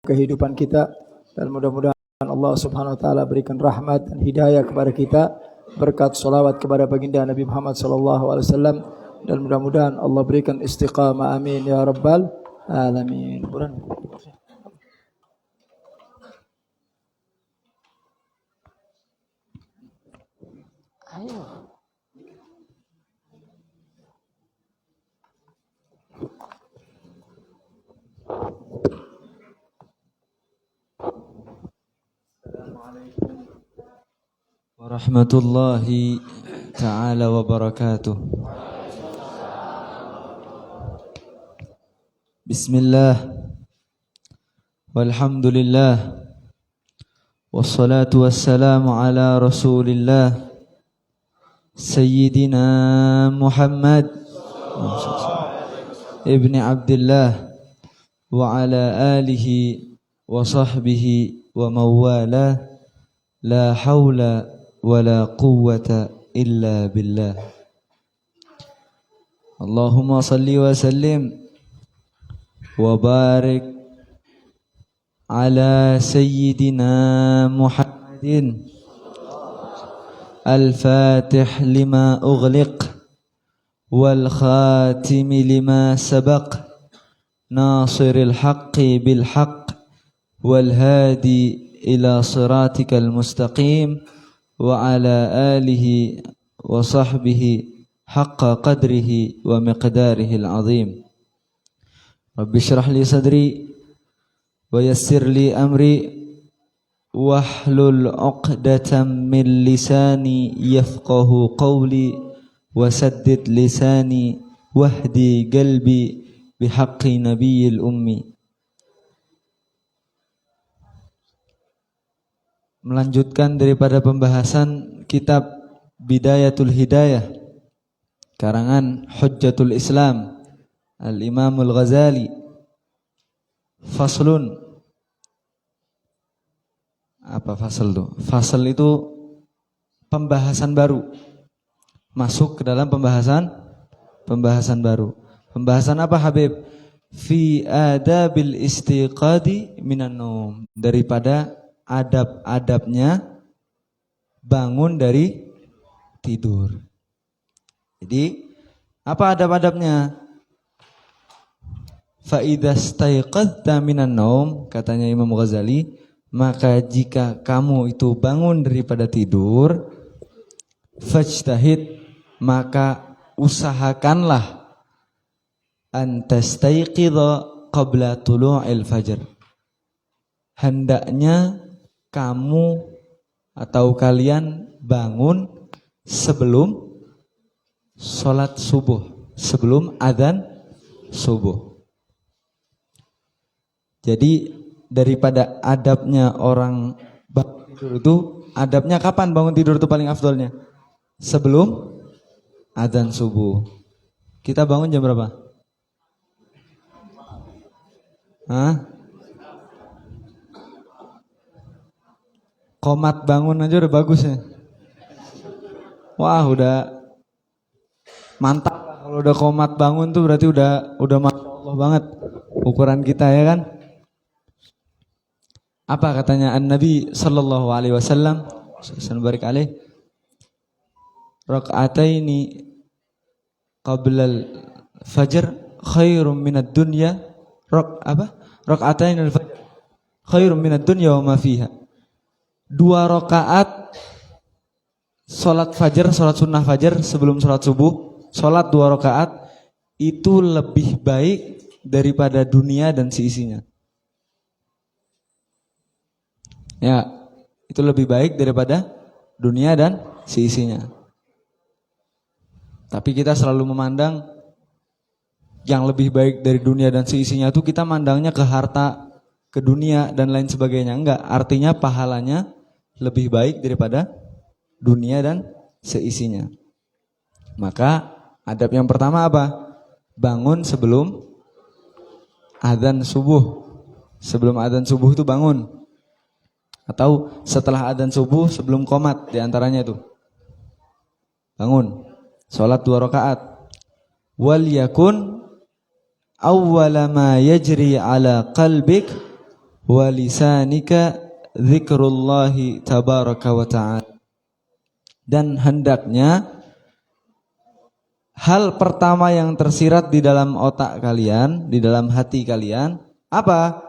kehidupan kita, dan mudah-mudahan Allah Subhanahu wa taala berikan rahmat dan hidayah kepada kita berkat salawat kepada baginda Nabi Muhammad sallallahu alaihi wasallam, dan mudah-mudahan Allah berikan istiqamah, amin ya rabbal alamin. Ayo. Warahmatullahi ta'ala wabarakatuh. Bismillah, walhamdulillah, wassalatu wassalamu ala rasulillah Sayyidina Muhammad ibni Abdullah wa ala alihi wa sahbihi wa mawalah, la hawla wala quwwata illa billah. Allahumma salli wa sallim wa barik ala sayyidina Muhammadin al-fatih lima ughliq wal khatim lima sabaq nasiril haqqi bil haqq wal hadi ila siratikal mustaqim wa ala alihi wa sahbihi haqqa qadrihi wa miqdarihi al-azim. Rabbi syrah li sadri wa yassir li amri wahlul 'uqdatam min lisani yafqahu qawli wa saddid lisani wahdi qalbi bihaqqi nabiyil ummi. Melanjutkan daripada pembahasan kitab Bidayatul Hidayah karangan Hujjatul Islam Al-Imam Al-Ghazali. Faslun. Apa fasal itu? Fasal itu pembahasan baru. Masuk ke dalam pembahasan baru. Pembahasan apa Habib? Fi adabil istiqadi minan naum. Daripada adab-adabnya bangun dari tidur. Jadi apa adab-adabnya? Fa idza staiqadta minan naum, katanya Imam Ghazali, maka jika kamu itu bangun daripada tidur, fajtahid, maka usahakanlah antastaiqidha qabla tulu'il fajr. Hendaknya kamu atau kalian bangun sebelum sholat subuh, sebelum adzan subuh. Jadi daripada adabnya orang bangun tidur itu, adabnya kapan bangun tidur itu paling afdolnya? Sebelum adzan subuh. Kita bangun jam berapa? Hah? Komat bangun aja udah bagus ya. Wah, udah mantap lah. Kalau udah komat bangun tuh berarti udah Masya Allah banget ukuran kita ya kan. Apa katanya An-Nabi sallallahu alaihi wasallam? Sallallahu barik alaih. Raka'ataini qabla al-fajr khairum minad dunya. Raka'ataini al-fajr khairum minad dunya wa ma fiha. 2 rakaat sholat fajar, sholat sunnah fajar sebelum sholat subuh, sholat 2 rakaat itu lebih baik daripada dunia dan seisinya. Ya, itu lebih baik daripada dunia dan seisinya. Tapi kita selalu memandang yang lebih baik dari dunia dan seisinya itu kita mandangnya ke harta, ke dunia dan lain sebagainya. Enggak, artinya pahalanya lebih baik daripada dunia dan seisinya. Maka adab yang pertama apa? Bangun sebelum adzan subuh. Sebelum adzan subuh itu bangun. Atau setelah adzan subuh sebelum qomat, diantaranya itu. Bangun. Sholat 2 rakaat. Wal yakun awwala ma yajri ala qalbik wa lisanika dzikrullahi tabaraka wa ta'ala. Dan hendaknya hal pertama yang tersirat di dalam otak kalian, di dalam hati kalian, apa?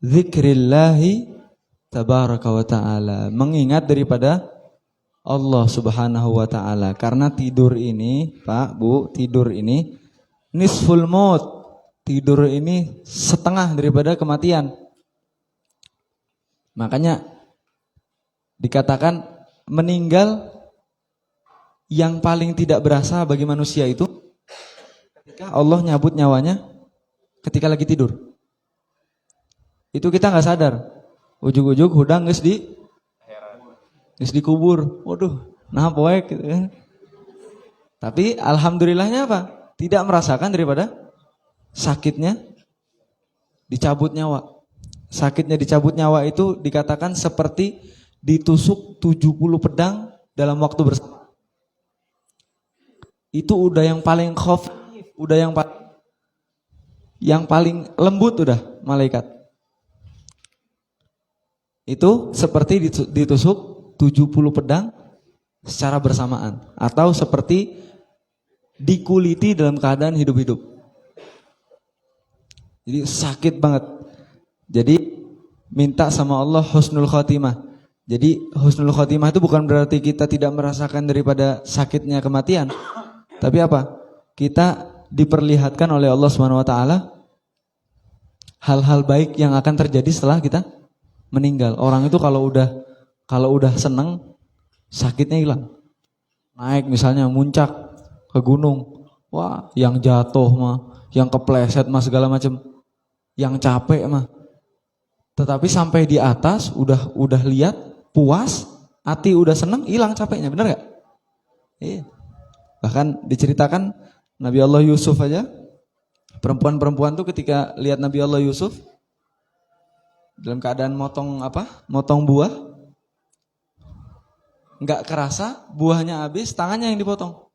Zikrillahi tabaraka wa ta'ala. Mengingat daripada Allah subhanahu wa ta'ala. Karena tidur ini, Pak, Bu, tidur ini nisful maut. Tidur ini setengah daripada kematian. Makanya dikatakan meninggal yang paling tidak berasa bagi manusia itu ketika Allah nyabut nyawanya ketika lagi tidur. Itu kita nggak sadar. Ujug-ujug hudang geus dikubur. Waduh, nah poek gitu kan. Tapi alhamdulillahnya apa? Tidak merasakan daripada sakitnya dicabut nyawa. Sakitnya dicabut nyawa itu dikatakan seperti ditusuk 70 pedang dalam waktu bersama. Itu udah yang paling khafif, udah yang paling lembut udah malaikat. Itu seperti ditusuk 70 pedang secara bersamaan atau seperti dikuliti dalam keadaan hidup-hidup. Jadi sakit banget. Jadi minta sama Allah husnul khotimah. Jadi husnul khotimah itu bukan berarti kita tidak merasakan daripada sakitnya kematian. Tapi apa? Kita diperlihatkan oleh Allah Subhanahu wa taala hal-hal baik yang akan terjadi setelah kita meninggal. Orang itu kalau udah senang, sakitnya hilang. Naik misalnya muncak ke gunung. Wah, yang jatuh mah, yang kepleset mah segala macam. Yang capek mah. Tetapi sampai di atas udah lihat, puas, hati udah senang, hilang capeknya, benar gak? Iya. Bahkan diceritakan Nabi Allah Yusuf aja, perempuan-perempuan tuh ketika lihat Nabi Allah Yusuf dalam keadaan motong buah, nggak kerasa buahnya habis, tangannya yang dipotong.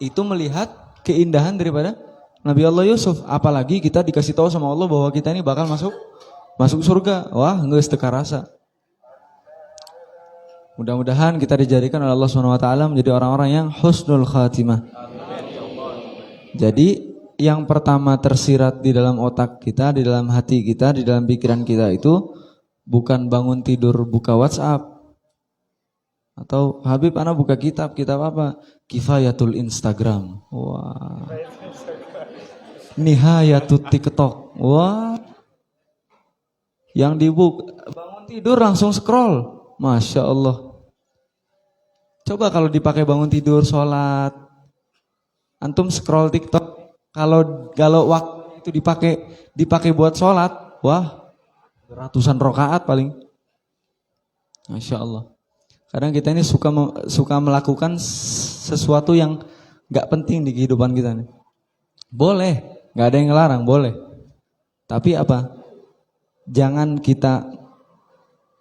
Itu melihat keindahan daripada Nabi Allah Yusuf. Apalagi kita dikasih tahu sama Allah bahwa kita ini bakal masuk surga. Wah, geus teu karasa. Mudah-mudahan kita dijadikan oleh Allah SWT menjadi orang-orang yang husnul khatimah. Jadi yang pertama tersirat di dalam otak kita, di dalam hati kita, di dalam pikiran kita itu bukan bangun tidur buka WhatsApp. Atau Habib ana buka kitab apa? Kifayatul Instagram. Wah. Nihayatut TikTok. Wah. Yang dibuka bangun tidur langsung scroll. Masya Allah. Coba kalau dipakai bangun tidur, sholat, antum scroll TikTok. Kalau waktu itu dipakai buat sholat, wah, ratusan rakaat paling. Masya Allah. Kadang kita ini suka melakukan sesuatu yang nggak penting di kehidupan kita nih. Boleh, nggak ada yang ngelarang, boleh. Tapi apa? Jangan kita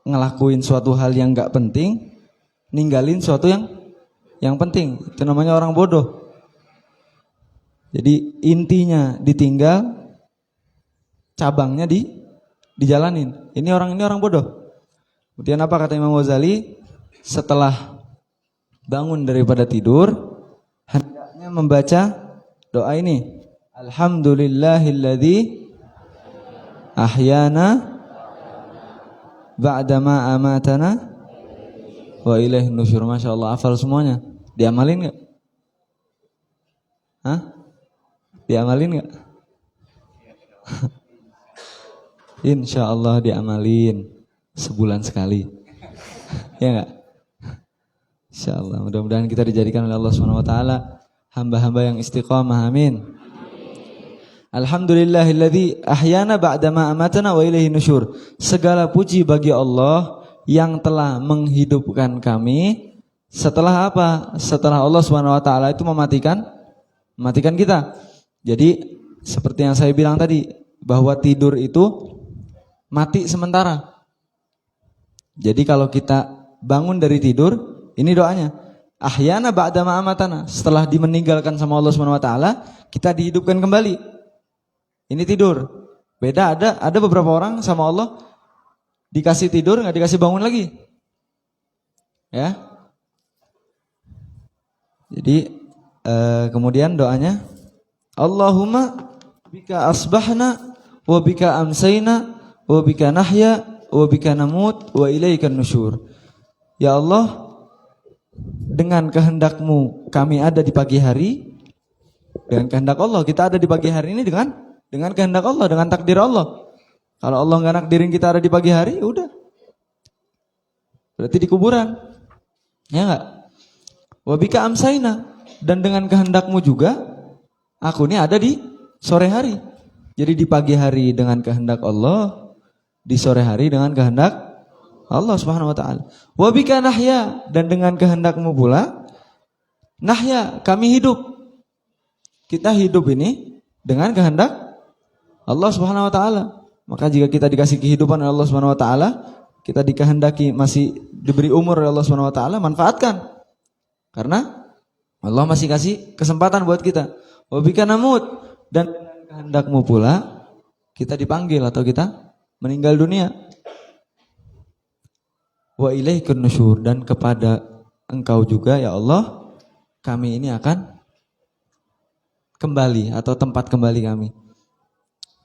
ngelakuin suatu hal yang nggak penting, ninggalin suatu yang penting. Itu namanya orang bodoh. Jadi intinya ditinggal, cabangnya dijalanin. Ini orang bodoh. Kemudian apa kata Imam Ghazali? Setelah bangun daripada tidur, hendaknya membaca doa ini. Alhamdulillahilladzi ahyana ba'dama amatana wa ilaihin nusyur. Masya Allah, hafal semuanya. Diamalin gak? Hah? Diamalin gak? Insya Allah diamalin sebulan sekali. Ya gak? Insya Allah, mudah-mudahan kita dijadikan oleh Allah SWT hamba-hamba yang istiqamah, amin. Alhamdulillahilladzi ahyana ba'dama amatana wa ilaihin nusyur. Segala puji bagi Allah yang telah menghidupkan kami setelah apa? Setelah Allah SWT itu mematikan kita. Jadi seperti yang saya bilang tadi, bahwa tidur itu mati sementara. Jadi kalau kita bangun dari tidur, ini doanya. Ahyana ba'dama amatana. Setelah dimeninggalkan sama Allah SWT, kita dihidupkan kembali. Ini tidur. Beda, ada beberapa orang sama Allah dikasih tidur nggak dikasih bangun lagi. Ya. Jadi kemudian doanya Allahumma bika asbahna wa bika amsayna wa bika nahya wa bika namut wa ilaikan nusyur. Ya Allah, dengan kehendak-Mu kami ada di pagi hari. Dengan kehendak Allah kita ada di pagi hari ini dengan kehendak Allah, dengan takdir Allah. Kalau Allah nggak nakdirin kita ada di pagi hari, udah. Berarti di kuburan. Ya enggak? Wa bika amsayna, dan dengan kehendak-Mu juga aku ini ada di sore hari. Jadi di pagi hari dengan kehendak Allah, di sore hari dengan kehendak Allah Subhanahu wa taala. Wa bika nahya, dan dengan kehendak-Mu pula nahya, kami hidup. Kita hidup ini dengan kehendak Allah Subhanahu wa taala. Maka jika kita dikasih kehidupan oleh Allah Subhanahu wa taala, kita dikehendaki masih diberi umur oleh Allah Subhanahu wa taala, manfaatkan. Karena Allah masih kasih kesempatan buat kita. Wa bika namut, dan dengan kehendak-Mu pula kita dipanggil atau kita meninggal dunia. Wa ilaikun nusyur, dan kepada Engkau juga ya Allah kami ini akan kembali atau tempat kembali kami.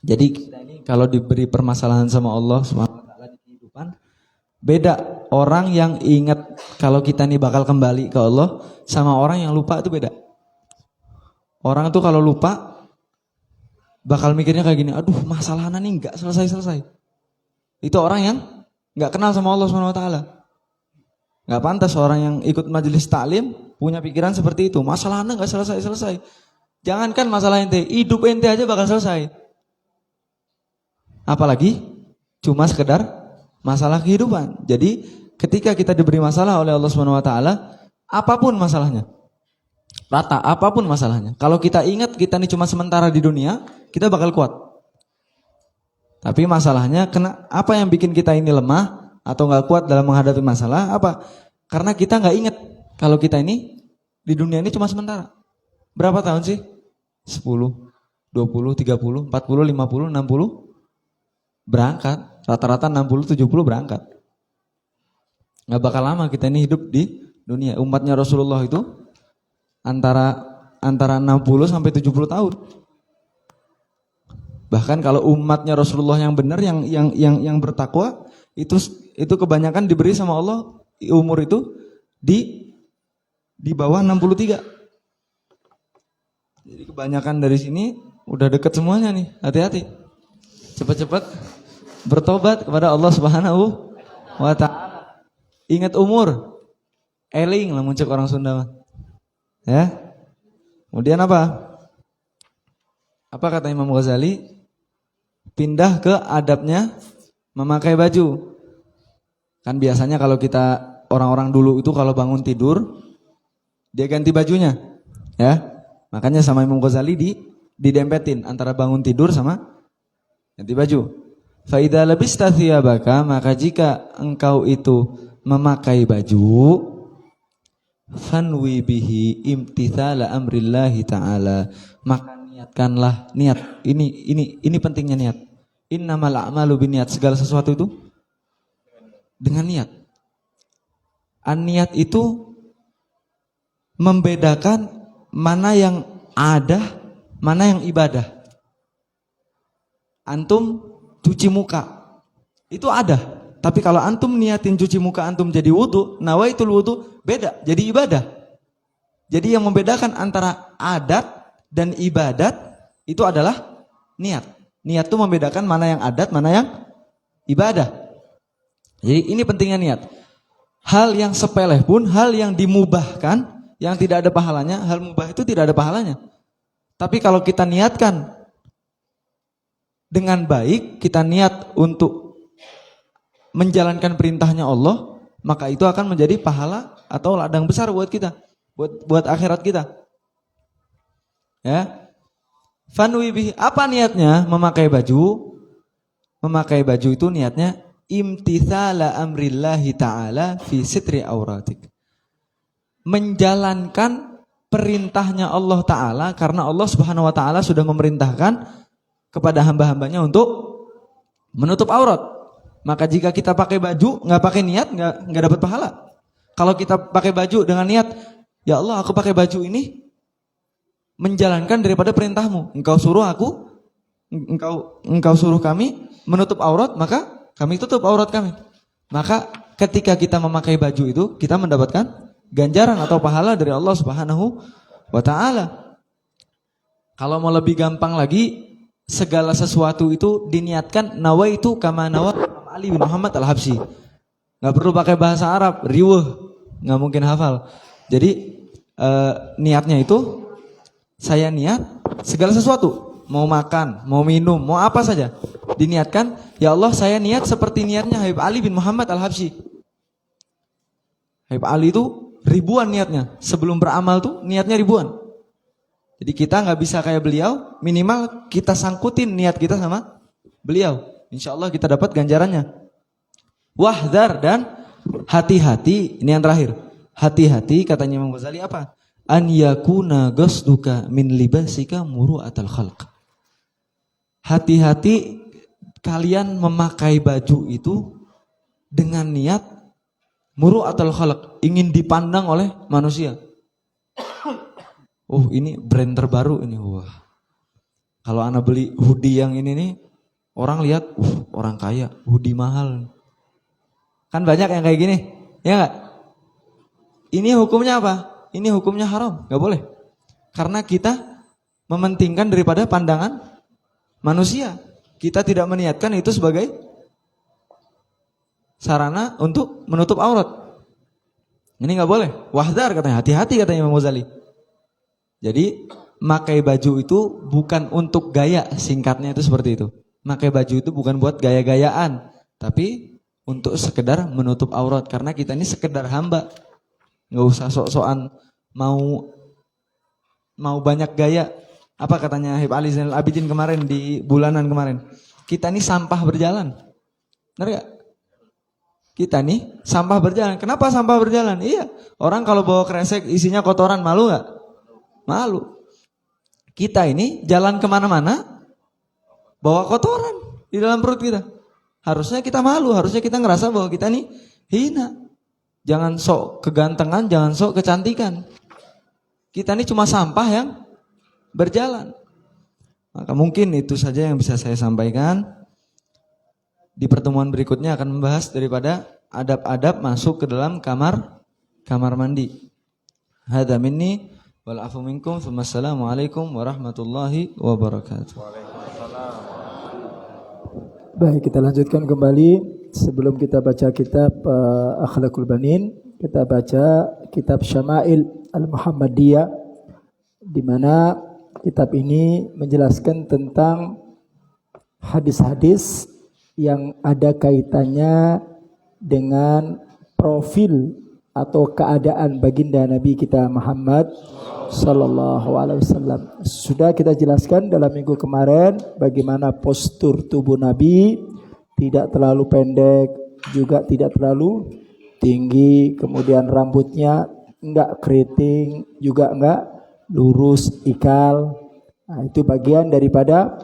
Jadi kita ini kalau diberi permasalahan sama Allah Subhanahu wa taala di kehidupan, beda orang yang ingat kalau kita ini bakal kembali ke Allah sama orang yang lupa, itu beda. Orang tuh kalau lupa bakal mikirnya kayak gini, aduh masalahnya nih enggak selesai-selesai. Itu orang yang enggak kenal sama Allah Subhanahu wa taala. Enggak pantas orang yang ikut majelis taklim punya pikiran seperti itu. Masalahnya enggak selesai-selesai. Jangankan masalah ente, hidup ente aja bakal selesai. Apalagi cuma sekedar masalah kehidupan. Jadi ketika kita diberi masalah oleh Allah Subhanahu wa taala, apapun masalahnya, rata apapun masalahnya, kalau kita ingat kita ini cuma sementara di dunia, kita bakal kuat. Tapi masalahnya apa yang bikin kita ini lemah atau nggak kuat dalam menghadapi masalah? Apa? Karena kita nggak ingat kalau kita ini di dunia ini cuma sementara. Berapa tahun sih? 10, 20, 30, 40, 50, 60 berangkat. Rata-rata 60, 70 berangkat. Gak bakal lama kita ini hidup di dunia. Umatnya Rasulullah itu antara 60 sampai 70 tahun. Bahkan kalau umatnya Rasulullah yang benar, yang bertakwa, itu kebanyakan diberi sama Allah umur itu di bawah 63. Jadi kebanyakan dari sini udah deket semuanya nih, hati-hati. Cepat-cepat bertobat kepada Allah Subhanahu wa taala. Ingat umur. Eling lah muncul orang Sunda. Ya. Kemudian apa? Apa kata Imam Ghazali? Pindah ke adabnya memakai baju. Kan biasanya kalau kita orang-orang dulu itu kalau bangun tidur dia ganti bajunya. Ya. Makanya sama Imam Ghazali didempetin antara bangun tidur sama ganti baju. Fa idza labista thiyabaka, maka jika engkau itu memakai baju, fanwi bihi imtithala amrillahi ta'ala, maka niatkanlah niat. Ini pentingnya niat. Innamal a'malu binniyat, segala sesuatu itu dengan niat. An-niat itu membedakan mana yang ada, mana yang ibadah. Antum cuci muka, itu ada. Tapi kalau antum niatin cuci muka antum jadi wudu, nawaitul wudu, beda, jadi ibadah. Jadi yang membedakan antara adat dan ibadat itu adalah niat. Niat itu membedakan mana yang adat, mana yang ibadah. Jadi ini pentingnya niat. Hal yang sepele pun, hal yang dimubahkan, yang tidak ada pahalanya, hal mubah itu tidak ada pahalanya. Tapi kalau kita niatkan dengan baik, kita niat untuk menjalankan perintahnya Allah, maka itu akan menjadi pahala atau ladang besar buat kita, buat akhirat kita. Ya. Fanwi bihi, apa niatnya memakai baju? Memakai baju itu niatnya imtithala amrillahi ta'ala fi sitri auratik. Menjalankan perintahnya Allah Ta'ala, karena Allah Subhanahu wa Ta'ala sudah memerintahkan kepada hamba-hambanya untuk menutup aurat. Maka jika kita pakai baju nggak pakai niat nggak dapat pahala. Kalau kita pakai baju dengan niat, ya Allah aku pakai baju ini menjalankan daripada perintahmu. Engkau suruh kami menutup aurat, maka kami tutup aurat kami. Maka ketika kita memakai baju itu, kita mendapatkan ganjaran atau pahala dari Allah Subhanahu wa ta'ala. Kalau mau lebih gampang lagi, segala sesuatu itu diniatkan nawaitu kama nawa Ali bin Muhammad al-Habsyi. Gak perlu pakai bahasa Arab, riweh, gak mungkin hafal. Jadi niatnya itu, saya niat segala sesuatu, mau makan, mau minum, mau apa saja, diniatkan, ya Allah saya niat seperti niatnya Habib Ali bin Muhammad al-Habsyi. Habib Ali itu ribuan niatnya, sebelum beramal tuh niatnya ribuan. Jadi kita nggak bisa kayak beliau, minimal kita sangkutin niat kita sama beliau. Insya Allah kita dapat ganjarannya. Wahdar, dan hati-hati, ini yang terakhir. Hati-hati katanya Imam Ghazali apa? An yakuna qasduka min libasika muru'atal khalq. Hati-hati kalian memakai baju itu dengan niat muru'atal khalq, ingin dipandang oleh manusia. Ini brand terbaru ini. Wah. Kalau anak beli hoodie yang ini nih, orang lihat, orang kaya, hoodie mahal. Kan banyak yang kayak gini, ya enggak? Ini hukumnya apa? Ini hukumnya haram, enggak boleh. Karena kita mementingkan daripada pandangan manusia. Kita tidak meniatkan itu sebagai sarana untuk menutup aurat. Ini enggak boleh. Wahdar katanya, hati-hati katanya Imam Ghazali. Jadi makai baju itu bukan untuk gaya, singkatnya itu seperti itu. Makai baju itu bukan buat gaya-gayaan, tapi untuk sekedar menutup aurat. Karena kita ini sekedar hamba, nggak usah sok-sokan mau banyak gaya. Apa katanya Habib Ali Zainal Abidin kemarin di bulanan kemarin? Kita ini sampah berjalan, benar gak? Kita nih sampah berjalan. Kenapa sampah berjalan? Iya, orang kalau bawa kresek isinya kotoran, malu gak? Malu. Kita ini jalan kemana-mana bawa kotoran di dalam perut kita. Harusnya kita malu, harusnya kita ngerasa bahwa kita nih hina. Jangan sok kegantengan, jangan sok kecantikan. Kita ini cuma sampah yang berjalan. Maka mungkin itu saja yang bisa saya sampaikan. Di pertemuan berikutnya akan membahas daripada adab-adab masuk ke dalam kamar mandi. Hadza minni wal afu minkum. Wassalamualaikum warahmatullahi wabarakatuh. Baik, kita lanjutkan kembali. Sebelum kita baca kitab Akhlaqul Banin, kita baca kitab Syama'il Al-Muhammadiyah, di mana kitab ini menjelaskan tentang hadis-hadis yang ada kaitannya dengan profil atau keadaan baginda Nabi kita Muhammad sallallahu alaihi wasallam. Sudah kita jelaskan dalam minggu kemarin bagaimana postur tubuh Nabi, tidak terlalu pendek, juga tidak terlalu tinggi, kemudian rambutnya enggak keriting, juga enggak lurus ikal. Nah, itu bagian daripada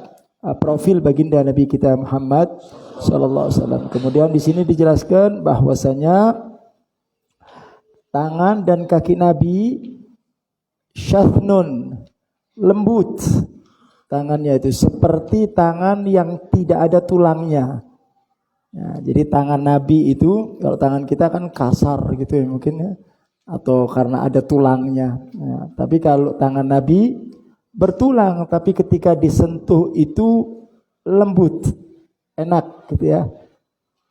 profil baginda Nabi kita Muhammad sallallahu alaihi wasallam. Kemudian di sini dijelaskan bahwasanya tangan dan kaki Nabi syathnun, lembut. Tangannya itu seperti tangan yang tidak ada tulangnya. Ya, jadi tangan Nabi itu, kalau tangan kita kan kasar gitu ya mungkin ya, atau karena ada tulangnya. Ya, tapi kalau tangan Nabi bertulang, tapi ketika disentuh itu lembut, enak gitu ya.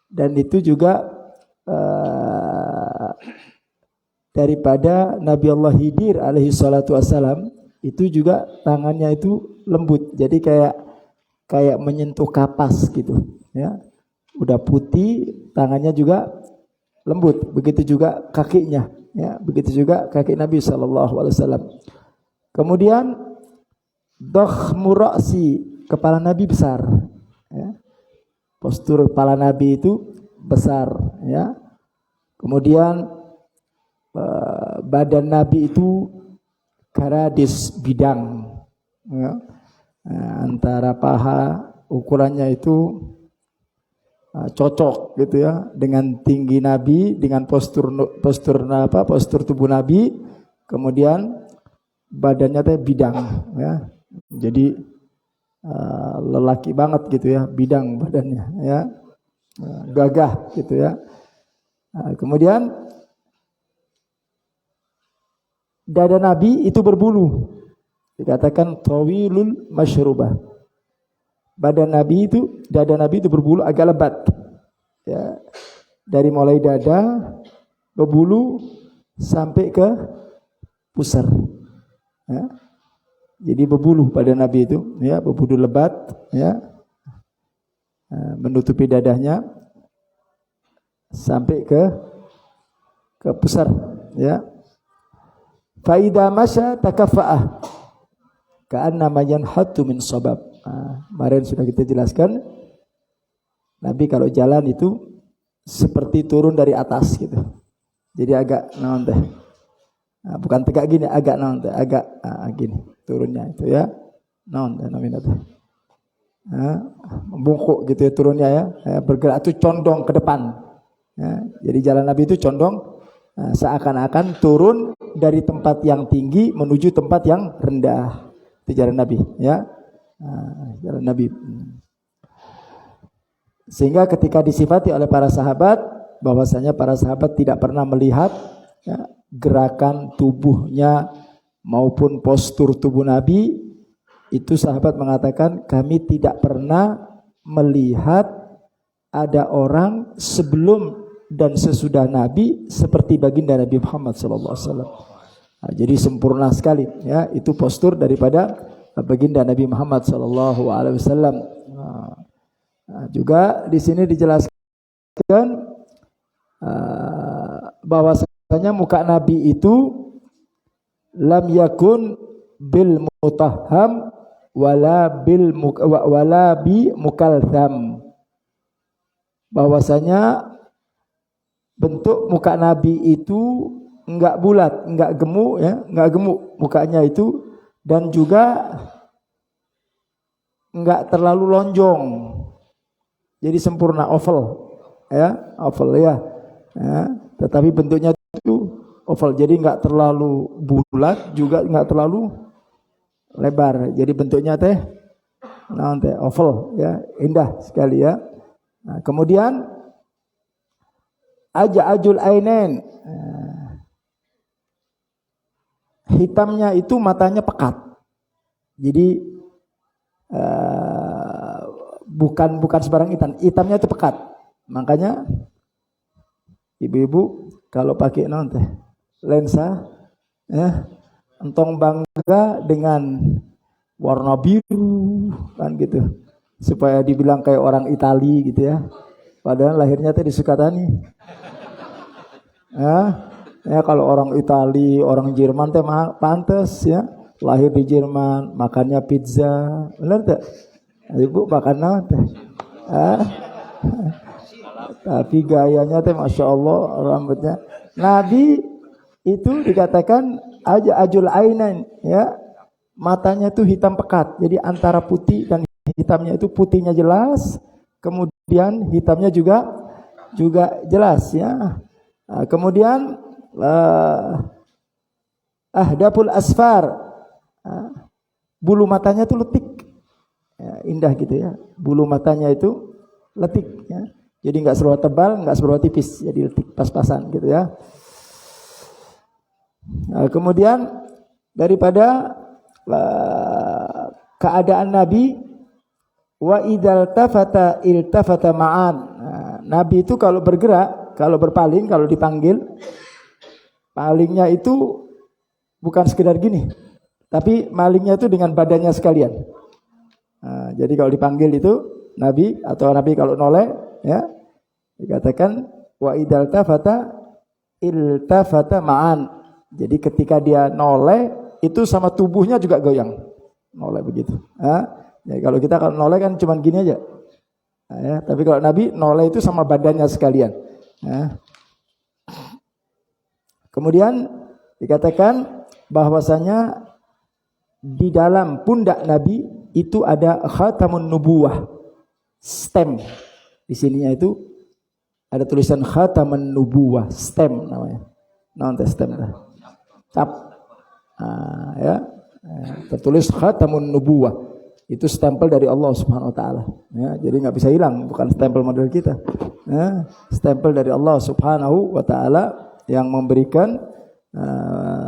Dan itu juga daripada Nabi Allah Khidir alaihi salatu wassalam, itu juga tangannya itu lembut. Jadi kayak menyentuh kapas gitu ya. Udah putih, tangannya juga lembut. Begitu juga kakinya ya, begitu juga kaki Nabi sallallahu alaihi wasallam. Kemudian dakhmu ra'si, kepala Nabi besar ya. Postur kepala Nabi itu besar ya. Kemudian badan Nabi itu karadis bidang ya. Antara paha ukurannya itu cocok gitu ya dengan tinggi Nabi, dengan postur tubuh Nabi, kemudian badannya teh bidang ya. Jadi lelaki banget gitu ya, bidang badannya ya. Gagah gitu ya. Kemudian dada Nabi itu berbulu. Dikatakan tawilul masyrubah. Dada Nabi itu berbulu agak lebat. Ya. Dari mulai dada berbulu sampai ke pusar. Ya. Jadi berbulu pada Nabi itu, ya, berbulu lebat, ya. Menutupi dadanya sampai ke pusar, ya. Fa idza masya takaffa'ah ka'annama yanhattu min sabab. Kemarin sudah kita jelaskan, Nabi kalau jalan itu seperti turun dari atas gitu. Jadi agak naon teh. Bukan tegak gini, agak naon teh, agak gini turunnya itu ya. Naon teh namanya teh. Membungkuk gitu ya turunnya ya. Bergerak itu condong ke depan. Ya, jadi jalan Nabi itu condong seakan-akan turun dari tempat yang tinggi menuju tempat yang rendah. Itu jalan Nabi ya. Jalan Nabi. Sehingga ketika disifati oleh para sahabat bahwasanya para sahabat tidak pernah melihat ya, gerakan tubuhnya maupun postur tubuh Nabi, itu sahabat mengatakan kami tidak pernah melihat ada orang sebelum dan sesudah Nabi seperti baginda Nabi Muhammad SAW. Jadi sempurna sekali ya, itu postur daripada baginda Nabi Muhammad SAW. Juga di sini dijelaskan bahwasanya muka Nabi itu lam yakun bil mutahham wala bi mukaltham. Bahwasanya bentuk muka Nabi itu enggak bulat, enggak gemuk ya, enggak gemuk mukanya itu, dan juga enggak terlalu lonjong. Jadi sempurna, oval ya, oval ya. Ya, tetapi bentuknya itu oval, jadi enggak terlalu bulat juga enggak terlalu lebar. Jadi bentuknya teh naon teh oval ya, indah sekali ya. Nah, kemudian ajul ainain, hitamnya itu matanya pekat. Jadi bukan sembarang hitamnya itu pekat. Makanya ibu-ibu kalau pakai naon teh lensa ya, entong bangga dengan warna biru kan gitu, supaya dibilang kayak orang Itali gitu ya, padahal lahirnya teh di Sukatani. Ya kalau orang Itali, orang Jerman teh pantes ya, lahir di Jerman, makannya pizza, benar tak? Ibu makan naon teh? Tapi gayanya teh masya Allah, rambutnya. Nabi itu dikatakan ajul ainain ya, matanya tuh hitam pekat. Jadi antara putih dan hitamnya itu putihnya jelas, kemudian hitamnya juga jelas ya. Kemudian ahdapul asfar, bulu matanya itu letik ya, indah gitu ya, bulu matanya itu letik ya, jadi nggak seberapa tebal, nggak seberapa tipis, jadi letik pas-pasan gitu ya. Kemudian daripada keadaan Nabi, wa idzal tafata iltafata ma'an. Nabi itu kalau bergerak, kalau berpaling, kalau dipanggil, palingnya itu bukan sekedar gini, tapi malingnya itu dengan badannya sekalian. Jadi kalau dipanggil itu Nabi, atau Nabi kalau noleh ya, dikatakan wa idzal tafata iltafata ma'an. Jadi ketika dia noleh itu sama tubuhnya juga goyang, noleh begitu. Ya, kalau kita kalau noleh kan cuma gini aja. Ya, tapi kalau Nabi noleh itu sama badannya sekalian. Ya. Kemudian dikatakan bahwasanya di dalam pundak Nabi itu ada khatamun nubuwah, stem. Di sininya itu ada tulisan khataman nubuwah, stem namanya. Nanti stem dah. Cap. Ya. Tertulis khatamun nubuwah. Itu stempel dari Allah Subhanahu wa taala. Ya, jadi enggak bisa hilang, bukan stempel model kita. Ya, stempel dari Allah Subhanahu wa taala yang memberikan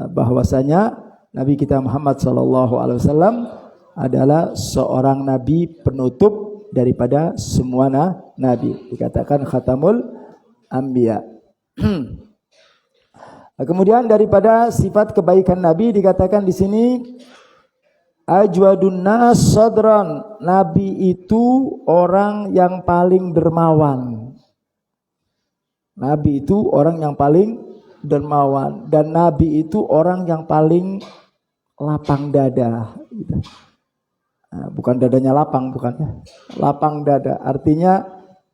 bahwasanya Nabi kita Muhammad sallallahu alaihi wasallam adalah seorang nabi penutup daripada semua nabi. Dikatakan khatamul anbiya. Kemudian daripada sifat kebaikan nabi dikatakan di sini ajwadun nas sadran. Nabi itu orang yang paling dermawan. Nabi itu orang yang paling dermawan dan nabi itu orang yang paling lapang dada gitu. Bukan dadanya lapang, bukannya lapang dada. Artinya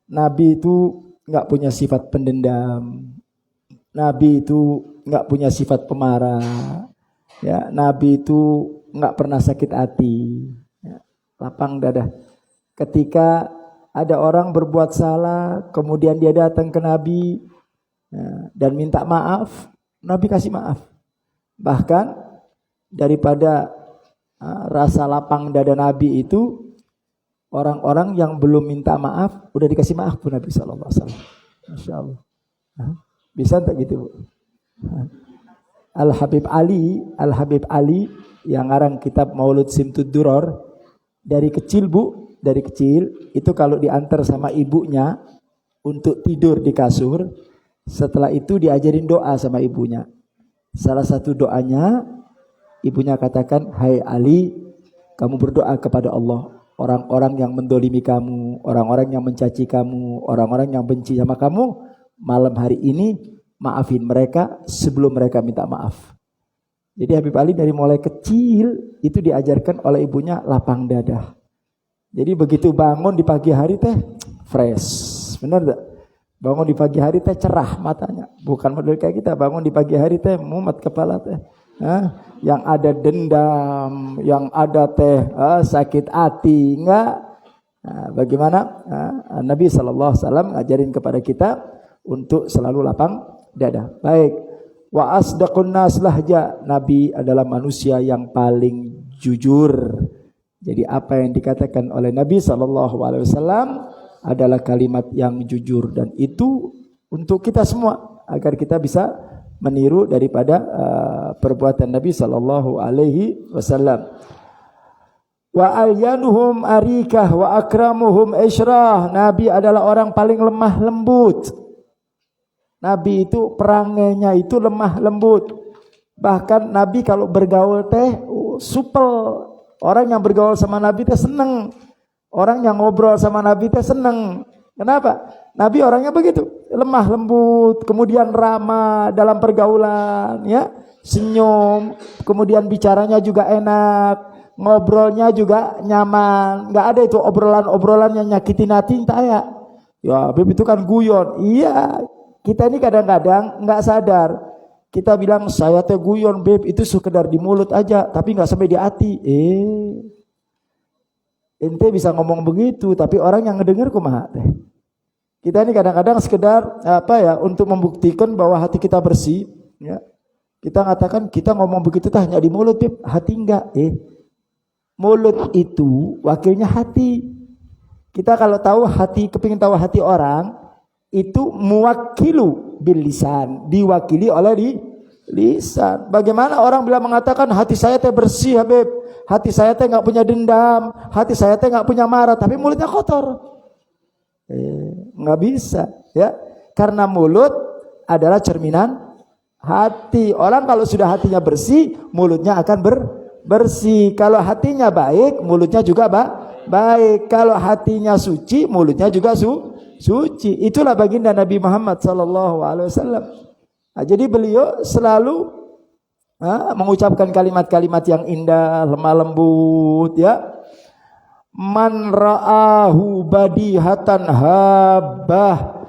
Nabi itu nggak punya sifat pendendam. Nabi itu nggak punya sifat pemarah. Ya, Nabi itu nggak pernah sakit hati. Ya, lapang dada. Ketika ada orang berbuat salah, kemudian dia datang ke Nabi dan minta maaf, Nabi kasih maaf. Bahkan daripada rasa lapang dada Nabi itu, orang-orang yang belum minta maaf udah dikasih maaf pun Nabi sallallahu alaihi wasallam. Masyaallah. Bisa tak gitu, Bu? Al-Habib Ali yang ngarang kitab Maulud Simtud Duror, dari kecil, Bu, dari kecil itu kalau diantar sama ibunya untuk tidur di kasur, setelah itu diajarin doa sama ibunya. Salah satu doanya ibunya katakan, "Hai Ali, kamu berdoa kepada Allah. Orang-orang yang mendolimi kamu, orang-orang yang mencaci kamu, orang-orang yang benci sama kamu, malam hari ini maafin mereka sebelum mereka minta maaf." Jadi Habib Ali dari mulai kecil itu diajarkan oleh ibunya lapang dada. Jadi begitu bangun di pagi hari teh fresh, benar tak? Bangun di pagi hari teh cerah matanya. Bukan model kayak kita bangun di pagi hari teh mumet kepala teh. Yang ada dendam, yang ada teh sakit hati, enggak. Bagaimana Nabi sallallahu alaihi wasallam ngajarin kepada kita untuk selalu lapang dada. Baik. Wa asdaqun nas lahja. Nabi adalah manusia yang paling jujur. Jadi apa yang dikatakan oleh Nabi sallallahu alaihi wasallam adalah kalimat yang jujur, dan itu untuk kita semua agar kita bisa meniru daripada perbuatan Nabi sallallahu alaihi wasallam. Wa alyanuhum arikah wa akramuhum isyrah. Nabi adalah orang paling lemah lembut. Nabi itu perangainya itu lemah lembut. Bahkan Nabi kalau bergaul teh supel. Orang yang bergaul sama Nabi teh seneng. Orang yang ngobrol sama Nabi teh seneng. Kenapa? Nabi orangnya begitu, lemah lembut, kemudian ramah dalam pergaulan, ya, senyum, kemudian bicaranya juga enak, ngobrolnya juga nyaman. Enggak ada itu obrolan-obrolan yang nyakitin hati, entah ya. Ya, Habib itu kan guyon. Iya, kita ini kadang-kadang enggak sadar. Kita bilang saya teh guyon, Beb, itu sekedar di mulut aja, tapi enggak sampai di hati. Ente bisa ngomong begitu, tapi orang yang ngedenger kumaha teh. Kita ini kadang-kadang sekedar untuk membuktikan bahwa hati kita bersih, ya. Kita mengatakan kita ngomong begitu teh hanya di mulut, Beb, hati enggak. Mulut itu wakilnya hati. Kita kalau tahu hati, kepingin tahu hati orang, itu muwakilu bil lisan, diwakili oleh lisan. Bagaimana orang bila mengatakan hati saya teh bersih, Habib, hati saya teh nggak punya dendam, hati saya teh nggak punya marah, tapi mulutnya kotor? Nggak bisa, ya, karena mulut adalah cerminan hati. Orang kalau sudah hatinya bersih, mulutnya akan bersih. Kalau hatinya baik, mulutnya juga baik. Kalau hatinya suci, mulutnya juga suci. Itulah baginda Nabi Muhammad sallallahu alaihi wasallam. Jadi beliau selalu mengucapkan kalimat-kalimat yang indah, lemah lembut, ya. Man ra'ahu badihatan habah.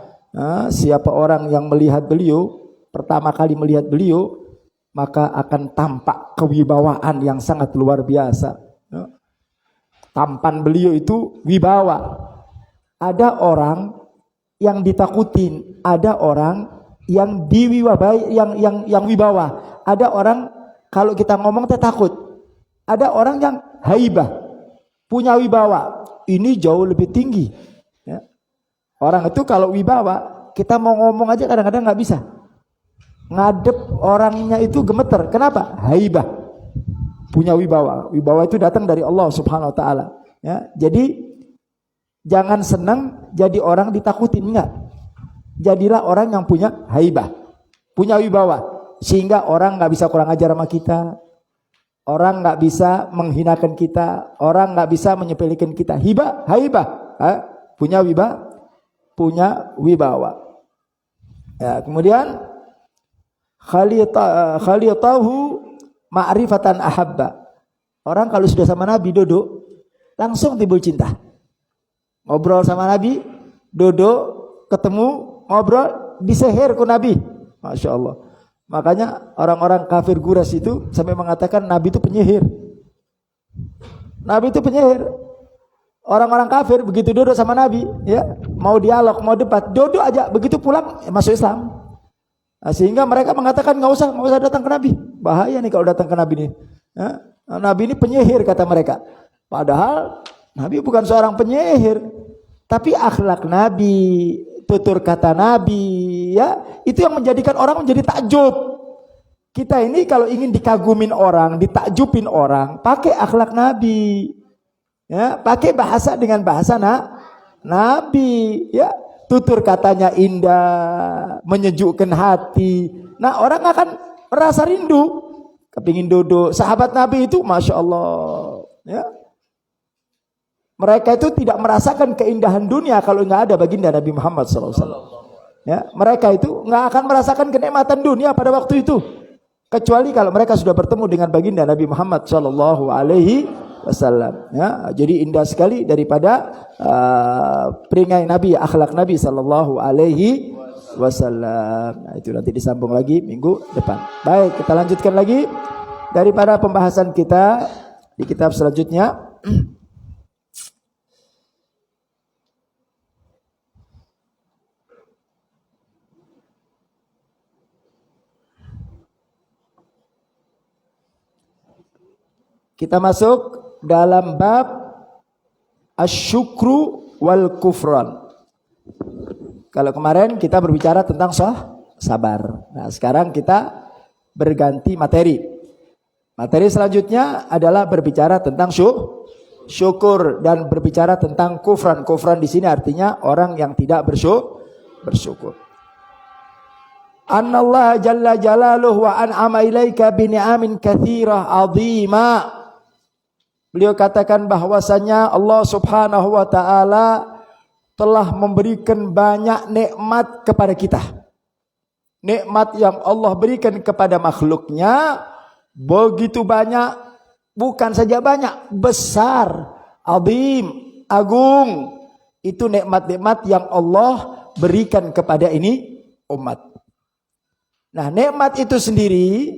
Siapa orang yang melihat beliau, pertama kali melihat beliau, maka akan tampak kewibawaan yang sangat luar biasa. Tampan beliau itu wibawa. Ada orang yang ditakutin, ada orang yang diwibawa, yang wibawa. Ada orang kalau kita ngomong teh takut. Ada orang yang haibah, punya wibawa. Ini jauh lebih tinggi. Ya. Orang itu kalau wibawa, kita mau ngomong aja kadang-kadang nggak bisa. Ngadep orangnya itu gemeter. Kenapa? Haibah, punya wibawa. Wibawa itu datang dari Allah Subhanahu Wa Taala. Ya. Jadi jangan senang jadi orang ditakutin, enggak. Jadilah orang yang punya haibah, punya wibawa, sehingga orang nggak bisa kurang ajar sama kita, orang nggak bisa menghinakan kita, orang nggak bisa menyepelekan kita. Haibah, punya wibawa. Ya, kemudian khaliyatahu ma'rifatan ahabba. Orang kalau sudah sama Nabi duduk, langsung timbul cinta. Ngobrol sama Nabi, duduk, ketemu, ngobrol, diseher ku Nabi. Masya Allah. Makanya orang-orang kafir Quraisy itu sampai mengatakan Nabi itu penyihir. Nabi itu penyihir. Orang-orang kafir begitu duduk sama Nabi, ya, mau dialog, mau debat, duduk aja, begitu pulang masuk Islam. Nah, sehingga mereka mengatakan nggak usah datang ke Nabi. Bahaya nih kalau datang ke Nabi nih. Ya, Nabi ini penyihir kata mereka. Padahal Nabi bukan seorang penyihir, tapi akhlak Nabi, tutur kata Nabi, ya, itu yang menjadikan orang menjadi takjub. Kita ini kalau ingin dikagumin orang, ditakjubin orang, pakai akhlak Nabi, ya, pakai bahasa dengan bahasa Nabi, ya, tutur katanya indah, menyejukkan hati. Nah, orang akan merasa rindu, kepingin duduk. Sahabat Nabi itu, masya Allah, ya. Mereka itu tidak merasakan keindahan dunia kalau nggak ada baginda Nabi Muhammad SAW. Ya, mereka itu nggak akan merasakan kenikmatan dunia pada waktu itu, kecuali kalau mereka sudah bertemu dengan baginda Nabi Muhammad SAW. Ya, jadi indah sekali daripada peringatan Nabi, akhlak Nabi SAW. Nah, itu nanti disambung lagi minggu depan. Baik, kita lanjutkan lagi daripada pembahasan kita di kitab selanjutnya. Kita masuk dalam bab asyukru wal kufran. Kalau kemarin kita berbicara tentang sabar. Nah, sekarang kita berganti materi. Materi selanjutnya adalah berbicara tentang syukur dan berbicara tentang kufran. Kufran di sini artinya orang yang tidak bersyukur. Anallah jalla jalaluhu wa an'ama ilaika bi ni'amin katsirah 'azima. Beliau katakan bahwasanya Allah Subhanahu wa taala telah memberikan banyak nikmat kepada kita. Nikmat yang Allah berikan kepada makhluknya begitu banyak, bukan saja banyak, besar, azim, agung. Itu nikmat-nikmat yang Allah berikan kepada ini umat. Nah, nikmat itu sendiri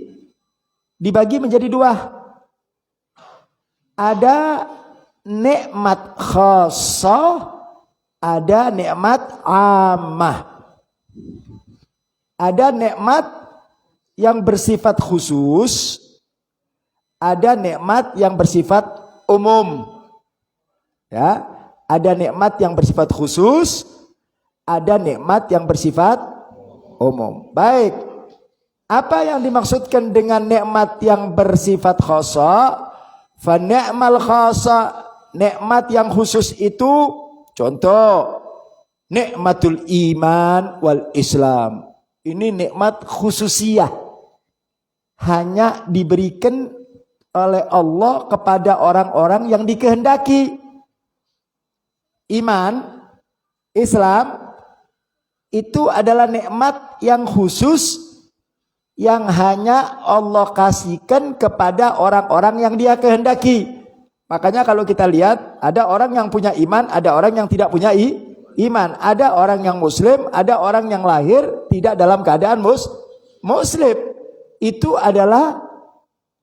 dibagi menjadi dua. Ada nikmat khassah, ada nikmat ammah. Ada nikmat yang bersifat khusus, ada nikmat yang bersifat umum. Ya, ada nikmat yang bersifat khusus, ada nikmat yang bersifat umum. Baik. Apa yang dimaksudkan dengan nikmat yang bersifat khassah? Fa ni'mal khasa, nikmat yang khusus itu contoh nikmatul iman wal Islam. Ini nikmat khususiyah, hanya diberikan oleh Allah kepada orang-orang yang dikehendaki. Iman, Islam itu adalah nikmat yang khusus yang hanya Allah kasihkan kepada orang-orang yang Dia kehendaki. Makanya kalau kita lihat, ada orang yang punya iman, ada orang yang tidak punya iman. Ada orang yang muslim, ada orang yang lahir tidak dalam keadaan muslim. Itu adalah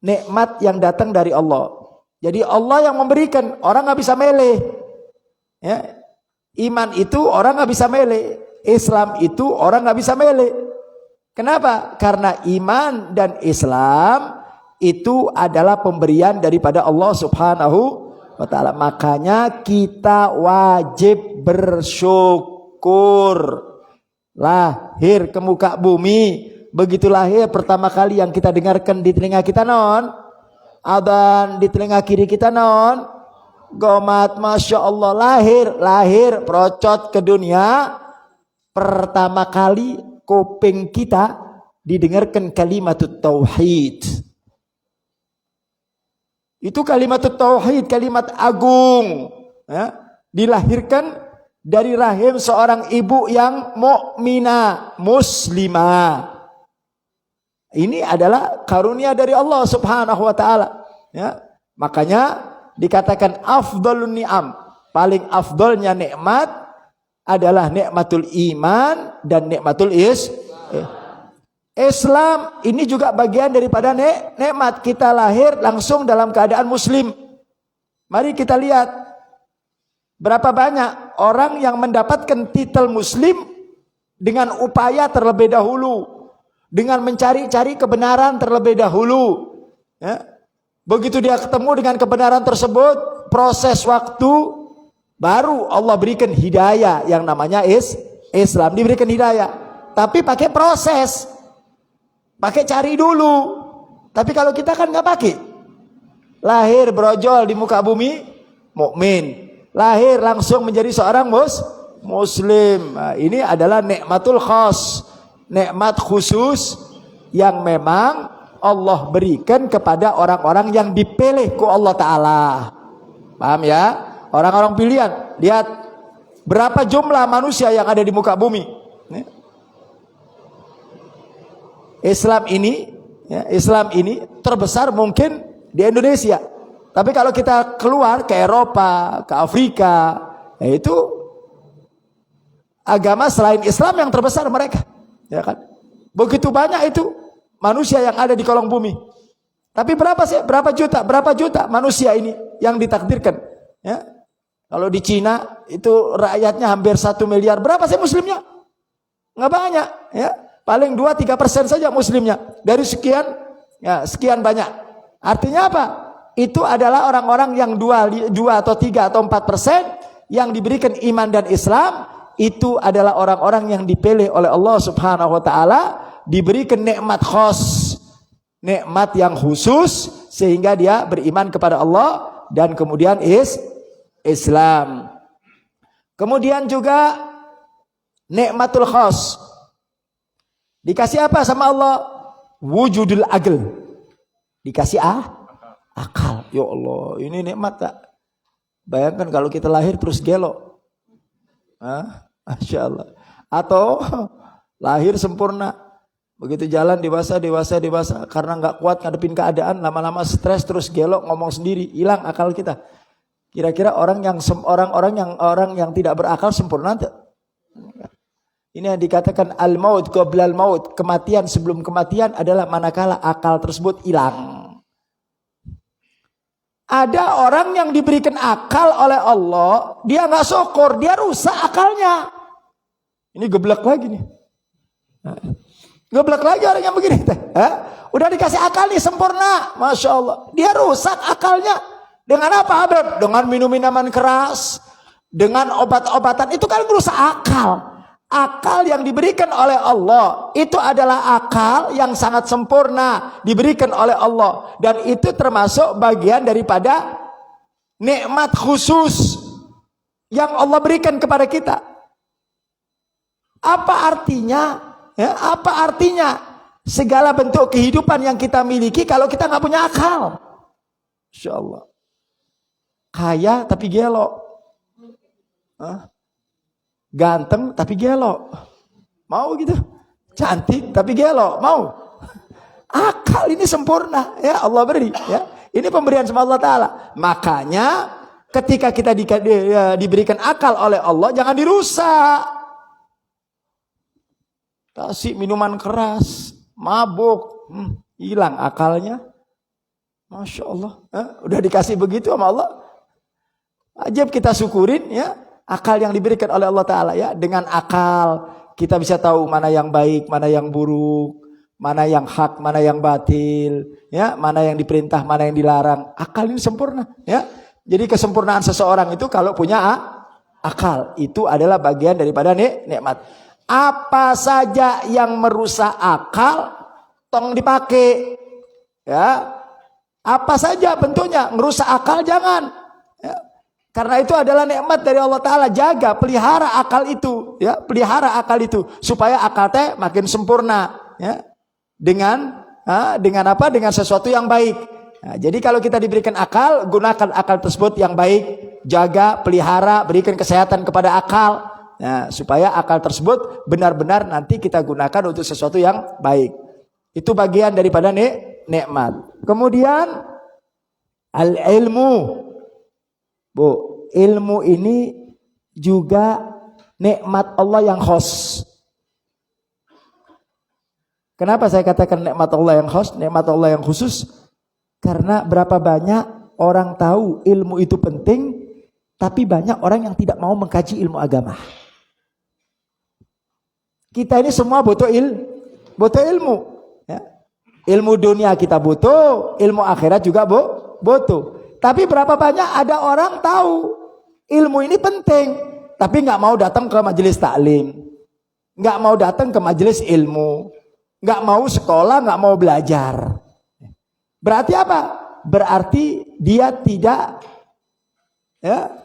nikmat yang datang dari Allah. Jadi Allah yang memberikan, orang nggak bisa milih. Ya. Iman itu orang nggak bisa milih. Islam itu orang nggak bisa milih. Kenapa? Karena iman dan Islam itu adalah pemberian daripada Allah Subhanahu wa ta'ala. Makanya kita wajib bersyukur. Lahir ke muka bumi, begitu lahir pertama kali yang kita dengarkan di telinga kita non, adzan di telinga kiri kita non, gomat, masya Allah, lahir perocot ke dunia. Pertama kali kuping kita didengarkan kalimat tauhid. Itu kalimat tauhid, kalimat agung, ya, dilahirkan dari rahim seorang ibu yang mukminah, muslimah. Ini adalah karunia dari Allah Subhanahu wa taala, ya. Makanya dikatakan afdhalun ni'am, paling afdolnya nikmat adalah nikmatul iman dan nikmatul Islam. Ini juga bagian daripada nikmat. Kita lahir langsung dalam keadaan muslim. Mari kita lihat berapa banyak orang yang mendapatkan titel muslim dengan upaya terlebih dahulu, dengan mencari-cari kebenaran terlebih dahulu, ya. Begitu dia ketemu dengan kebenaran tersebut, proses waktu, baru Allah berikan hidayah yang namanya Islam. Diberikan hidayah, tapi pakai proses, pakai cari dulu. Tapi kalau kita kan nggak pakai, lahir brojol di muka bumi, mukmin, lahir langsung menjadi seorang muslim. Nah, ini adalah nikmatul khas, nikmat khusus yang memang Allah berikan kepada orang-orang yang dipilih ku Allah Ta'ala. Paham ya? Orang-orang pilihan. Lihat berapa jumlah manusia yang ada di muka bumi. Islam ini, ya, Islam ini terbesar mungkin di Indonesia. Tapi kalau kita keluar ke Eropa, ke Afrika, ya itu agama selain Islam yang terbesar mereka. Ya kan? Begitu banyak itu manusia yang ada di kolong bumi. Tapi berapa sih? Berapa juta manusia ini yang ditakdirkan? Ya. Kalau di Cina itu rakyatnya hampir 1 miliar. Berapa sih muslimnya? Nggak banyak, ya. Paling 2-3% saja muslimnya dari sekian, ya, sekian banyak. Artinya apa? Itu adalah orang-orang yang 2 atau 3 atau 4% yang diberikan iman dan Islam. Itu adalah orang-orang yang dipilih oleh Allah Subhanahu wa taala, diberikan nikmat khas, nikmat yang khusus sehingga dia beriman kepada Allah dan kemudian Islam. Kemudian juga nikmatul khas. Dikasih apa sama Allah? Wujudul aql. Dikasih akal. Ya Allah, ini nikmat tak? Bayangkan kalau kita lahir terus gelo. Masya Allah. Atau lahir sempurna. Begitu jalan dewasa karena nggak kuat ngadepin keadaan, lama-lama stres terus gelo, ngomong sendiri, hilang akal kita. Kira-kira orang yang tidak berakal sempurna enggak? Ini yang dikatakan al-maut qoblal maut, kematian sebelum kematian adalah manakala akal tersebut hilang. Ada orang yang diberikan akal oleh Allah, dia nggak syukur, dia rusak akalnya. Ini geblek lagi nih. Geblek lagi orang yang begini. Udah dikasih akal nih sempurna, masya Allah, dia rusak akalnya. Dengan apa, Habib? Dengan minum-minuman keras, dengan obat-obatan, itu kan merusak akal. Akal yang diberikan oleh Allah itu adalah akal yang sangat sempurna, diberikan oleh Allah, dan itu termasuk bagian daripada nikmat khusus yang Allah berikan kepada kita. Apa artinya? Ya, apa artinya segala bentuk kehidupan yang kita miliki kalau kita nggak punya akal? Insya Allah. Kaya tapi gelo, ganteng tapi gelo, mau gitu? Cantik tapi gelo, mau? Akal ini sempurna, ya Allah beri, ya. Ini pemberian sama Allah Ta'ala. Makanya ketika kita diberikan akal oleh Allah, jangan dirusak. Kasih minuman keras, mabuk, hilang akalnya. Masya Allah, udah dikasih begitu sama Allah. Wajib kita syukurin, ya. Akal yang diberikan oleh Allah Ta'ala ya. Dengan akal kita bisa tahu mana yang baik, mana yang buruk, mana yang hak, mana yang batil, ya, mana yang diperintah, mana yang dilarang. Akal ini sempurna ya. Jadi kesempurnaan seseorang itu kalau punya akal, itu adalah bagian daripada nikmat. Apa saja yang merusak akal tong dipakai. Ya. Apa saja bentuknya merusak akal jangan. Ya. Karena itu adalah nikmat dari Allah Ta'ala. Jaga, pelihara akal itu ya, pelihara akal itu supaya akal teh makin sempurna ya. Dengan apa? Dengan sesuatu yang baik. Nah, jadi kalau kita diberikan akal, gunakan akal tersebut yang baik, jaga, pelihara, berikan kesehatan kepada akal. Nah, supaya akal tersebut benar-benar nanti kita gunakan untuk sesuatu yang baik. Itu bagian daripada nikmat. Kemudian al-ilmu. Bu, ilmu ini juga nikmat Allah yang khas. Kenapa saya katakan nikmat Allah yang khas, nikmat Allah yang khusus? Karena berapa banyak orang tahu ilmu itu penting, tapi banyak orang yang tidak mau mengkaji ilmu agama. Kita ini semua butuh ilmu. Ya. Ilmu dunia kita butuh, ilmu akhirat juga butuh. Tapi berapa banyak ada orang tahu ilmu ini penting, tapi nggak mau datang ke majelis taklim, nggak mau datang ke majelis ilmu, nggak mau sekolah, nggak mau belajar. Berarti apa? Berarti dia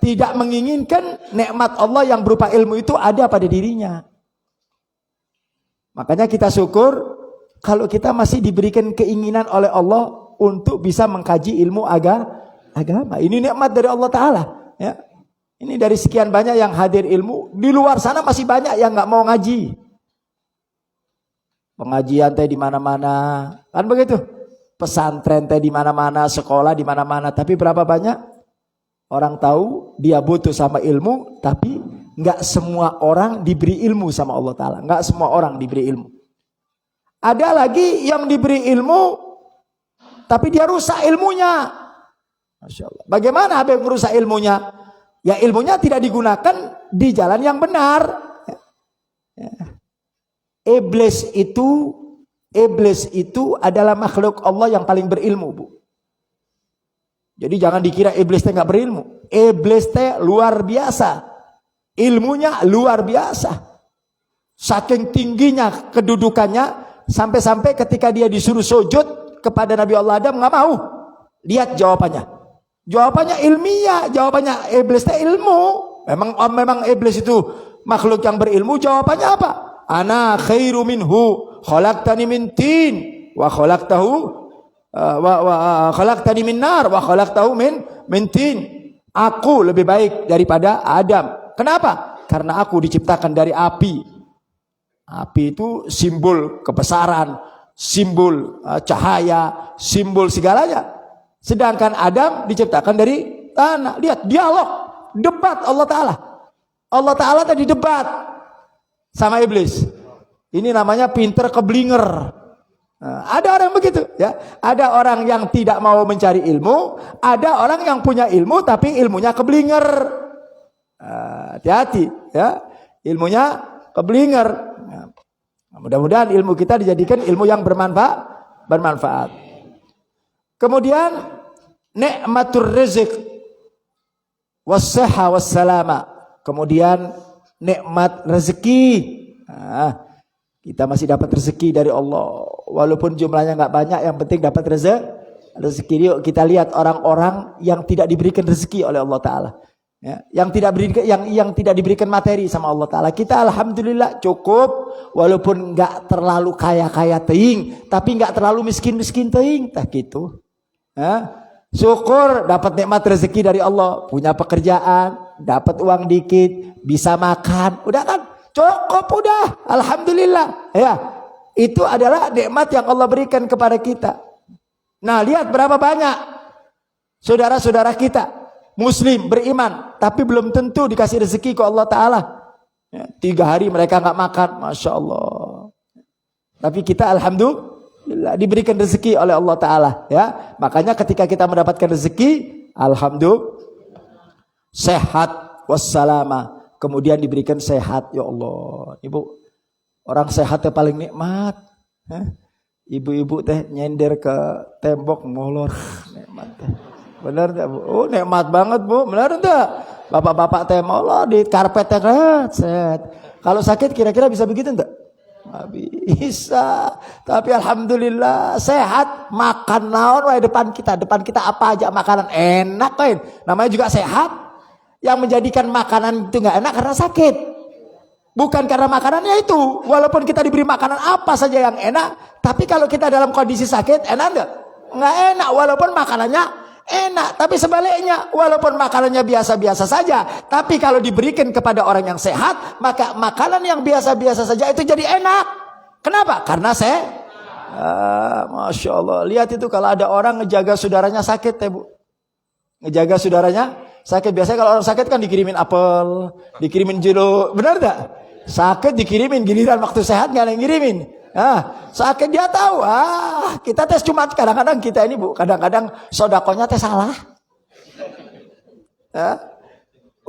tidak menginginkan nikmat Allah yang berupa ilmu itu ada pada dirinya. Makanya kita syukur kalau kita masih diberikan keinginan oleh Allah untuk bisa mengkaji ilmu agama. Ini nikmat dari Allah Ta'ala ya. Ini dari sekian banyak yang hadir ilmu, di luar sana masih banyak yang nggak mau ngaji. Pengajian teh di mana-mana, kan begitu. Pesantren teh di mana-mana, sekolah di mana-mana, tapi berapa banyak orang tahu dia butuh sama ilmu, tapi nggak semua orang diberi ilmu sama Allah Ta'ala. Nggak semua orang diberi ilmu. Ada lagi yang diberi ilmu, tapi dia rusak ilmunya. Masya Allah. Bagaimana Habib merusak ilmunya? Ya ilmunya tidak digunakan di jalan yang benar. Iblis itu adalah makhluk Allah yang paling berilmu, Bu. Jadi jangan dikira iblis teh nggak berilmu. Iblis teh luar biasa. Ilmunya luar biasa. Saking tingginya kedudukannya, sampai-sampai ketika dia disuruh sujud kepada Nabi Allah Adam nggak mau. Lihat jawabannya. Jawabannya ilmiah, jawabannya iblis teh ilmu. Memang iblis itu makhluk yang berilmu. Jawabannya apa? Ana khairu minhu, khalaqtani min tin wa khalaqtahu khalaqtani min nar wa khalaqtahu min tin. Aku lebih baik daripada Adam. Kenapa? Karena aku diciptakan dari api. Api itu simbol kebesaran, simbol cahaya, simbol segalanya. Sedangkan Adam diciptakan dari tanah. Lihat dialog, debat Allah Ta'ala. Allah Ta'ala tadi debat sama iblis. Ini namanya pinter keblinger. Nah, ada orang begitu ya. Ada orang yang tidak mau mencari ilmu, ada orang yang punya ilmu tapi ilmunya keblinger. Hati-hati ya. Ilmunya keblinger. Nah, mudah-mudahan ilmu kita dijadikan ilmu yang bermanfaat. Kemudian nikmatur rizq was-sihha was-salama. Kemudian nikmat rezeki. Nah, kita masih dapat rezeki dari Allah. Walaupun jumlahnya nggak banyak, yang penting dapat rezeki. Yuk kita lihat orang-orang yang tidak diberikan rezeki oleh Allah Ta'ala. Ya, yang tidak diberikan materi sama Allah Ta'ala. Kita alhamdulillah cukup. Walaupun nggak terlalu kaya-kaya teing, tapi nggak terlalu miskin-miskin teing. Tak gitu. Syukur dapat nikmat rezeki dari Allah, punya pekerjaan, dapat uang dikit, bisa makan, udah kan cukup, udah alhamdulillah ya. Itu adalah nikmat yang Allah berikan kepada kita. Nah lihat berapa banyak saudara-saudara kita muslim beriman tapi belum tentu dikasih rezeki ke Allah Ta'ala ya, 3 hari mereka nggak makan, Masya Allah. Tapi kita alhamdulillah diberikan rezeki oleh Allah Ta'ala ya. Makanya ketika kita mendapatkan rezeki, alhamdulillah sehat wassalama. Kemudian diberikan sehat. Ya Allah, Ibu, orang sehat teh paling nikmat. Ibu-ibu teh nyender ke tembok molor, nikmat teh. Benar enggak, Bu? Oh, nikmat banget, Bu. Benar enggak? Bapak-bapak teh molor di karpet teh set. Kalau sakit kira-kira bisa begitu enggak? Nggak bisa. Tapi alhamdulillah sehat. Makan naon wae depan kita apa aja makanan enak kan. Namanya juga sehat. Yang menjadikan makanan itu nggak enak karena sakit. Bukan karena makanannya itu. Walaupun kita diberi makanan apa saja yang enak, tapi kalau kita dalam kondisi sakit, enak enggak? Nggak enak walaupun makanannya enak. Tapi sebaliknya, walaupun makanannya biasa-biasa saja, tapi kalau diberikan kepada orang yang sehat, maka makanan yang biasa-biasa saja itu jadi enak. Kenapa? Karena Masya Allah. Lihat itu kalau ada orang ngejaga saudaranya sakit ya, Bu. Ngejaga saudaranya sakit. Biasanya kalau orang sakit kan dikirimin apel, dikirimin jeruk. Benar enggak? Sakit dikirimin, giliran waktu sehat nggak ada yang ngirimin. Sakit dia tahu. Kita tes cuma kadang-kadang kita ini, Bu, kadang-kadang sodakonya tes salah.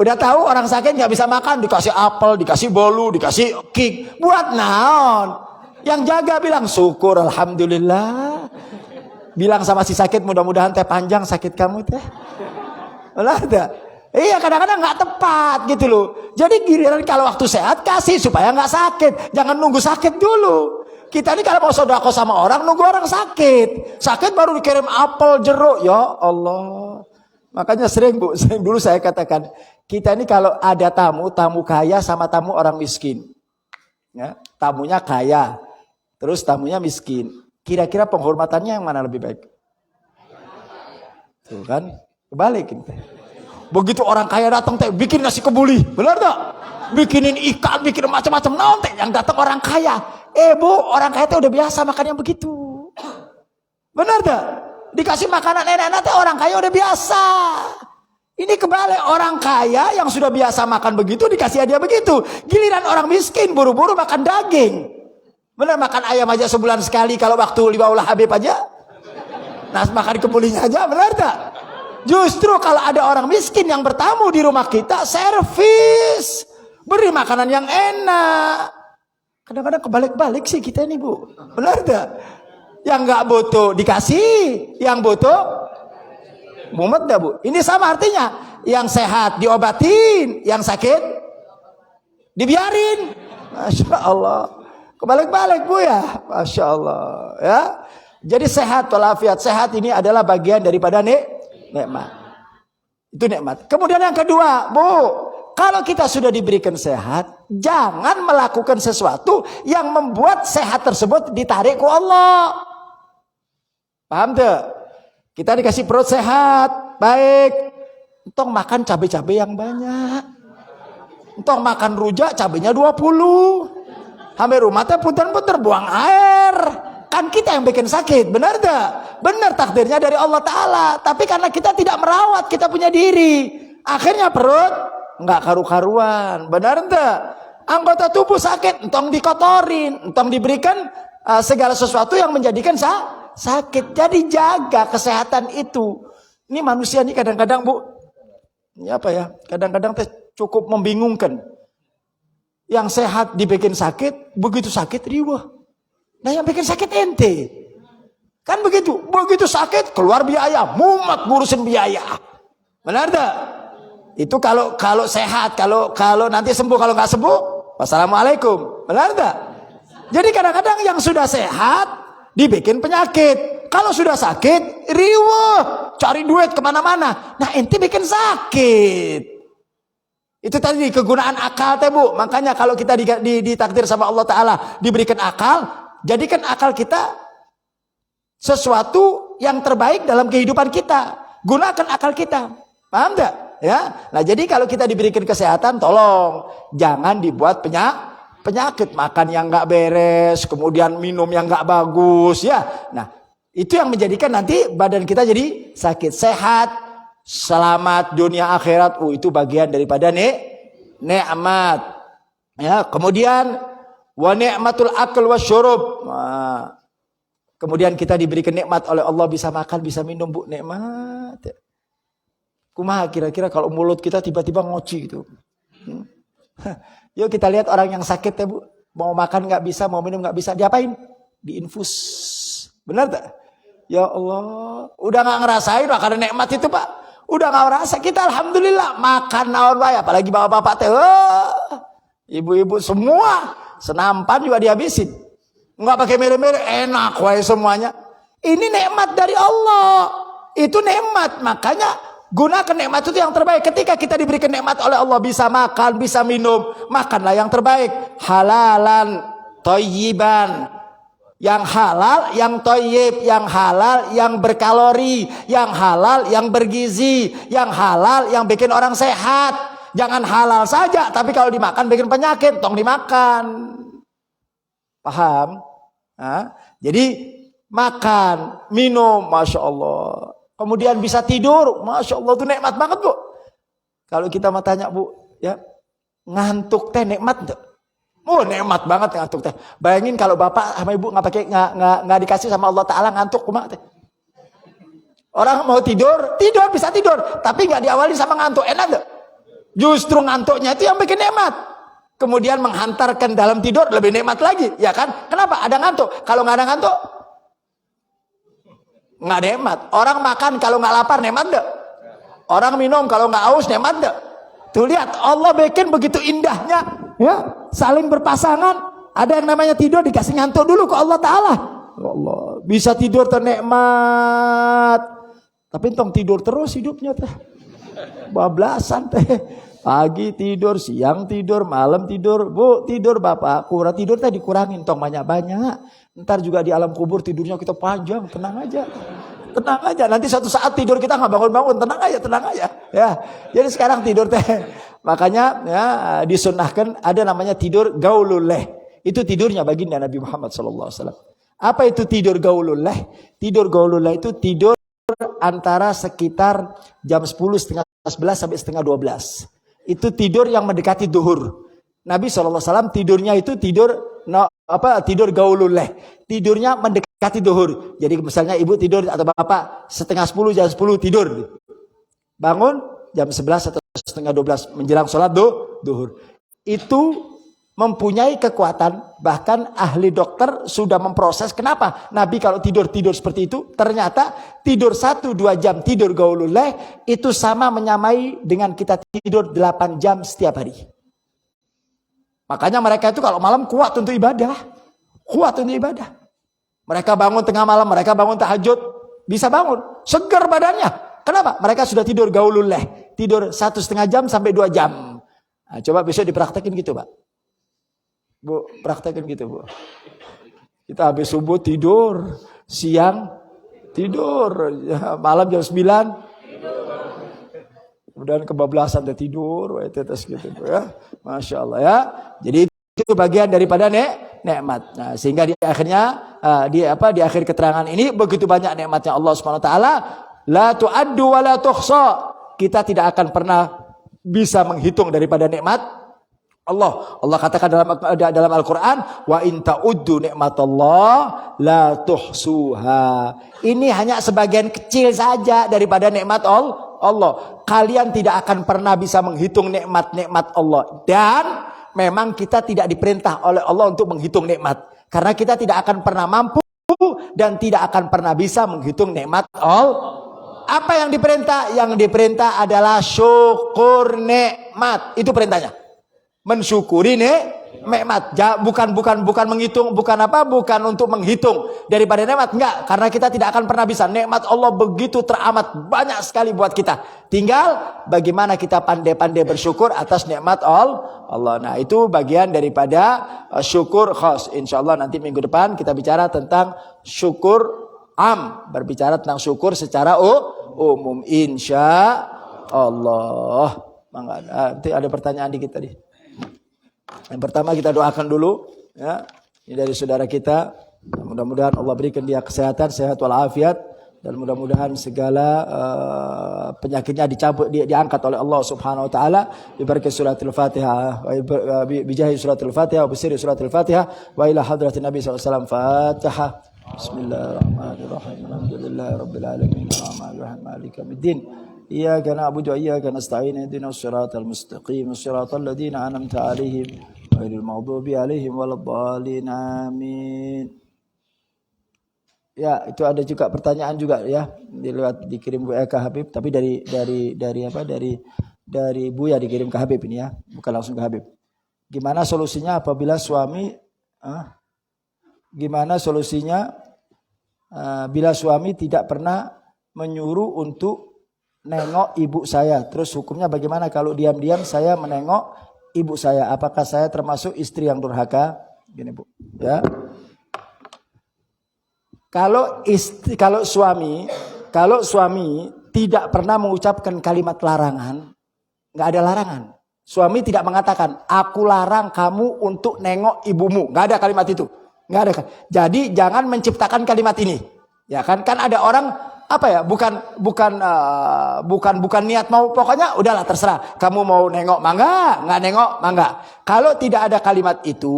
Udah tahu orang sakit nggak bisa makan, dikasih apel, dikasih bolu, dikasih cake. Buat naon? Yang jaga bilang syukur, alhamdulillah. Bilang sama si sakit, mudah-mudahan teh panjang sakit kamu teh. Benar enggak? Iya, kadang-kadang nggak tepat gitu loh. Jadi giliran kalau waktu sehat kasih supaya nggak sakit. Jangan nunggu sakit dulu. Kita ini kalau mau sodako sama orang nunggu orang sakit. Sakit baru dikirim apel, jeruk. Ya Allah. Makanya sering dulu saya katakan, kita ini kalau ada tamu kaya sama tamu orang miskin. Ya, tamunya kaya, terus tamunya miskin. Kira-kira penghormatannya yang mana lebih baik? Tuh kan, kebalik. Begitu orang kaya datang teh bikin nasi kebuli, benar tak? Bikinin ikan, bikin macam-macam nanti yang datang orang kaya. Bu, orang kaya teh udah biasa makan yang begitu. Benar tak? Dikasih makanan enak-enak teh orang kaya udah biasa. Ini kebalik, orang kaya yang sudah biasa makan begitu dikasih hadiah begitu. Giliran orang miskin buru-buru makan daging. Benar, makan ayam aja sebulan sekali kalau waktu Liwaul Habib aja. Nah, makan kebulinya aja, benar tak? Justru kalau ada orang miskin yang bertamu di rumah kita, servis, beri makanan yang enak. Kadang-kadang kebalik-balik sih kita ini, Bu. Benar tak? Yang nggak butuh dikasih, yang butuh mumet dah, Bu. Ini sama artinya. Yang sehat diobatin, yang sakit dibiarin. Masya Allah. Kebalik-balik, Bu ya. Masya Allah. Ya. Jadi sehat walafiat. Sehat ini adalah bagian daripada nikmat. Itu nikmat. Kemudian yang kedua, Bu, kalau kita sudah diberikan sehat, jangan melakukan sesuatu yang membuat sehat tersebut ditarik ke Allah. Paham tuh? Kita dikasih perut sehat, baik. Entong makan cabai-cabai yang banyak. Entong makan rujak cabainya 20. Sampai rumah teh punten-punten buang air. Kan kita yang bikin sakit, benar tak? Benar, takdirnya dari Allah Ta'ala. Tapi karena kita tidak merawat, kita punya diri. Akhirnya perut nggak karu-karuan, benar tak? Anggota tubuh sakit, entong dikotorin, entong diberikan segala sesuatu yang menjadikan sakit. Jadi jaga kesehatan itu. Ini manusia nih kadang-kadang, Bu, ini apa ya? Kadang-kadang cukup membingungkan. Yang sehat dibikin sakit, begitu sakit riwah. Nah, yang bikin sakit ente. Kan begitu. Begitu sakit keluar biaya, mumet ngurusin biaya. Benar tak? Itu kalau sehat, kalau nanti sembuh, kalau nggak sembuh, wassalamualaikum. Benar tak? Jadi kadang-kadang yang sudah sehat dibikin penyakit. Kalau sudah sakit, riweh, cari duit kemana-mana. Nah, ente bikin sakit. Itu tadi kegunaan akal teh, Bu. Makanya kalau kita ditakdir sama Allah Ta'ala diberikan akal, jadikan akal kita sesuatu yang terbaik dalam kehidupan kita. Gunakan akal kita. Paham gak? Ya. Nah, jadi kalau kita diberikan kesehatan, tolong jangan dibuat penyakit. Makan yang gak beres, kemudian minum yang gak bagus, ya. Nah, itu yang menjadikan nanti badan kita jadi sakit. Sehat, selamat dunia akhirat. Itu bagian daripada nikmat. Ya, kemudian wa ni'matul akal wasyurub. Nah, kemudian kita diberikan nikmat oleh Allah, bisa makan, bisa minum, Bu, nikmat. Kumaha kira-kira kalau mulut kita tiba-tiba ngoci gitu. Yuk kita lihat orang yang sakit ya Bu. Mau makan nggak bisa, mau minum nggak bisa. Diapain? Diinfus. Benar tak? Ya Allah. Udah nggak ngerasain karena nikmat itu Pak. Udah nggak ngerasa. Kita alhamdulillah makan naon wae. Apalagi bapak-bapak teh. Ibu-ibu semua. Senampan juga dihabisin. Nggak pakai mere-mere. Enak wae semuanya. Ini nikmat dari Allah. Itu nikmat. Makanya gunakan nikmat itu yang terbaik. Ketika kita diberikan nikmat oleh Allah, bisa makan, bisa minum, makanlah yang terbaik. Halalan, thayyiban. Yang halal, yang thayyib, yang halal, yang berkalori, yang halal, yang bergizi, yang halal, yang bikin orang sehat. Jangan halal saja, tapi kalau dimakan bikin penyakit, tong dimakan. Paham? Jadi makan, minum, Masya Allah. Kemudian bisa tidur, Masya Allah, itu nikmat banget Bu. Kalau kita mau tanya Bu, ya ngantuk teh nikmat tuh. Oh nikmat banget ngantuk teh. Bayangin kalau bapak sama ibu nggak dikasih sama Allah Taala ngantuk, kumaha teh. Orang mau tidur bisa tidur, tapi nggak diawali sama ngantuk, enak tuh. Justru ngantuknya itu yang bikin nikmat. Kemudian menghantarkan dalam tidur lebih nikmat lagi, ya kan? Kenapa? Ada ngantuk. Kalau nggak ada ngantuk, nggak nikmat. Orang makan kalau nggak lapar nikmat deh. Orang minum kalau nggak haus nikmat deh. Tuh lihat Allah bikin begitu indahnya, ya saling berpasangan. Ada yang namanya tidur dikasih ngantuk dulu ke Allah Taala. Allah bisa tidur ternikmat. Tapi tong tidur terus hidupnya teh. Bablasan teh. Pagi tidur, siang tidur, malam tidur. Bu tidur bapak, kurang tidur teh dikurangin tong banyak-banyak. Ntar juga di alam kubur tidurnya kita panjang, tenang aja. Tenang aja, nanti suatu saat tidur kita nggak bangun-bangun, tenang aja. Ya, jadi sekarang tidur teh, makanya ya disunnahkan ada namanya tidur gaulullah. Itu tidurnya baginda Nabi Muhammad SAW. Apa itu tidur gaulullah? Tidur gaulullah itu tidur antara sekitar jam 10, setengah 11 sampai setengah 12. Itu tidur yang mendekati duhur. Nabi SAW tidurnya itu tidur tidur gaulullah. Tidurnya mendekati duhur. Jadi misalnya ibu tidur atau bapak setengah 10, jam 10 tidur. Bangun jam 11 atau setengah 12 menjelang sholat duhur. Itu mempunyai kekuatan. Bahkan ahli dokter sudah memproses. Kenapa? Nabi kalau tidur seperti itu, ternyata tidur 1-2 jam tidur gaulullah itu sama menyamai dengan kita tidur 8 jam setiap hari. Makanya mereka itu kalau malam kuat untuk ibadah. Mereka bangun tengah malam, mereka bangun tahajud, bisa bangun, segar badannya. Kenapa? Mereka sudah tidur gaulullah, tidur 1,5 jam sampai 2 jam. Nah, coba besok dipraktekin gitu Pak. Bu, praktekin gitu Bu. Kita habis subuh tidur, siang tidur, malam jam 9 kemudian kebablasan dia tidur, tetes gitu ya, Masya Allah ya. Jadi itu bagian daripada nikmat. Nah, sehingga di akhirnya di akhir keterangan ini begitu banyak nikmatnya Allah Subhanahu Wa Taala, la tu'addu wa la tuhsa. Kita tidak akan pernah bisa menghitung daripada nikmat Allah. Allah katakan dalam Al-Quran, wa in ta'uddu nikmatallah la tuhsuha. Ini hanya sebagian kecil saja daripada nikmat Allah. Kalian tidak akan pernah bisa menghitung nikmat-nikmat Allah. Dan memang kita tidak diperintah oleh Allah untuk menghitung nikmat. Karena kita tidak akan pernah mampu dan tidak akan pernah bisa menghitung nikmat Allah. Apa yang diperintah? Yang diperintah adalah syukur nikmat. Itu perintahnya. Mensyukuri nikmat. Bukan menghitung, bukan untuk menghitung daripada nikmat, enggak, karena kita tidak akan pernah bisa. Nikmat Allah begitu teramat banyak sekali buat kita. Tinggal bagaimana kita pandai-pandai bersyukur atas nikmat Allah. Nah, itu bagian daripada syukur khas. Insyaallah nanti minggu depan kita bicara tentang syukur berbicara tentang syukur secara umum insyaallah. Nanti ada pertanyaan dikit tadi. Yang pertama kita doakan dulu ya. Ini dari saudara kita. Mudah-mudahan Allah berikan dia kesehatan, sehat walafiat, dan mudah-mudahan segala penyakitnya diangkat oleh Allah Subhanahu wa taala bi barakah suratul Fatihah wa bi jahi suratul Fatihah wa bi sirri suratul Fatihah wa ila hadratin Nabi sallallahu alaihi wasallam. Fatihah. Bismillahirrahmanirrahim. Alhamdulillahirabbil alamin. Arrahmanirrahim. Maliki yaumiddin. Iyyaka na'budu wa iyyaka nasta'in ihdinas siratal mustaqim siratal ladzina an'amta 'alaihim ghairil maghdubi 'alaihim waladdallin. Amin. Ya, itu ada juga pertanyaan juga ya, dikirim WA ke Habib, tapi dari Buya dikirim ke Habib ini ya, bukan langsung ke Habib. Gimana solusinya apabila bila suami tidak pernah menyuruh untuk nengok ibu saya, terus hukumnya bagaimana kalau diam-diam saya menengok ibu saya? Apakah saya termasuk istri yang durhaka? Gini Bu, ya. Kalau suami tidak pernah mengucapkan kalimat larangan, nggak ada larangan. Suami tidak mengatakan, aku larang kamu untuk nengok ibumu, nggak ada kalimat itu, nggak ada. Jadi jangan menciptakan kalimat ini, ya kan? Kan ada orang apa ya, bukan niat mau, pokoknya udahlah terserah, kamu mau nengok mangga, nggak nengok mangga. Kalau tidak ada kalimat itu,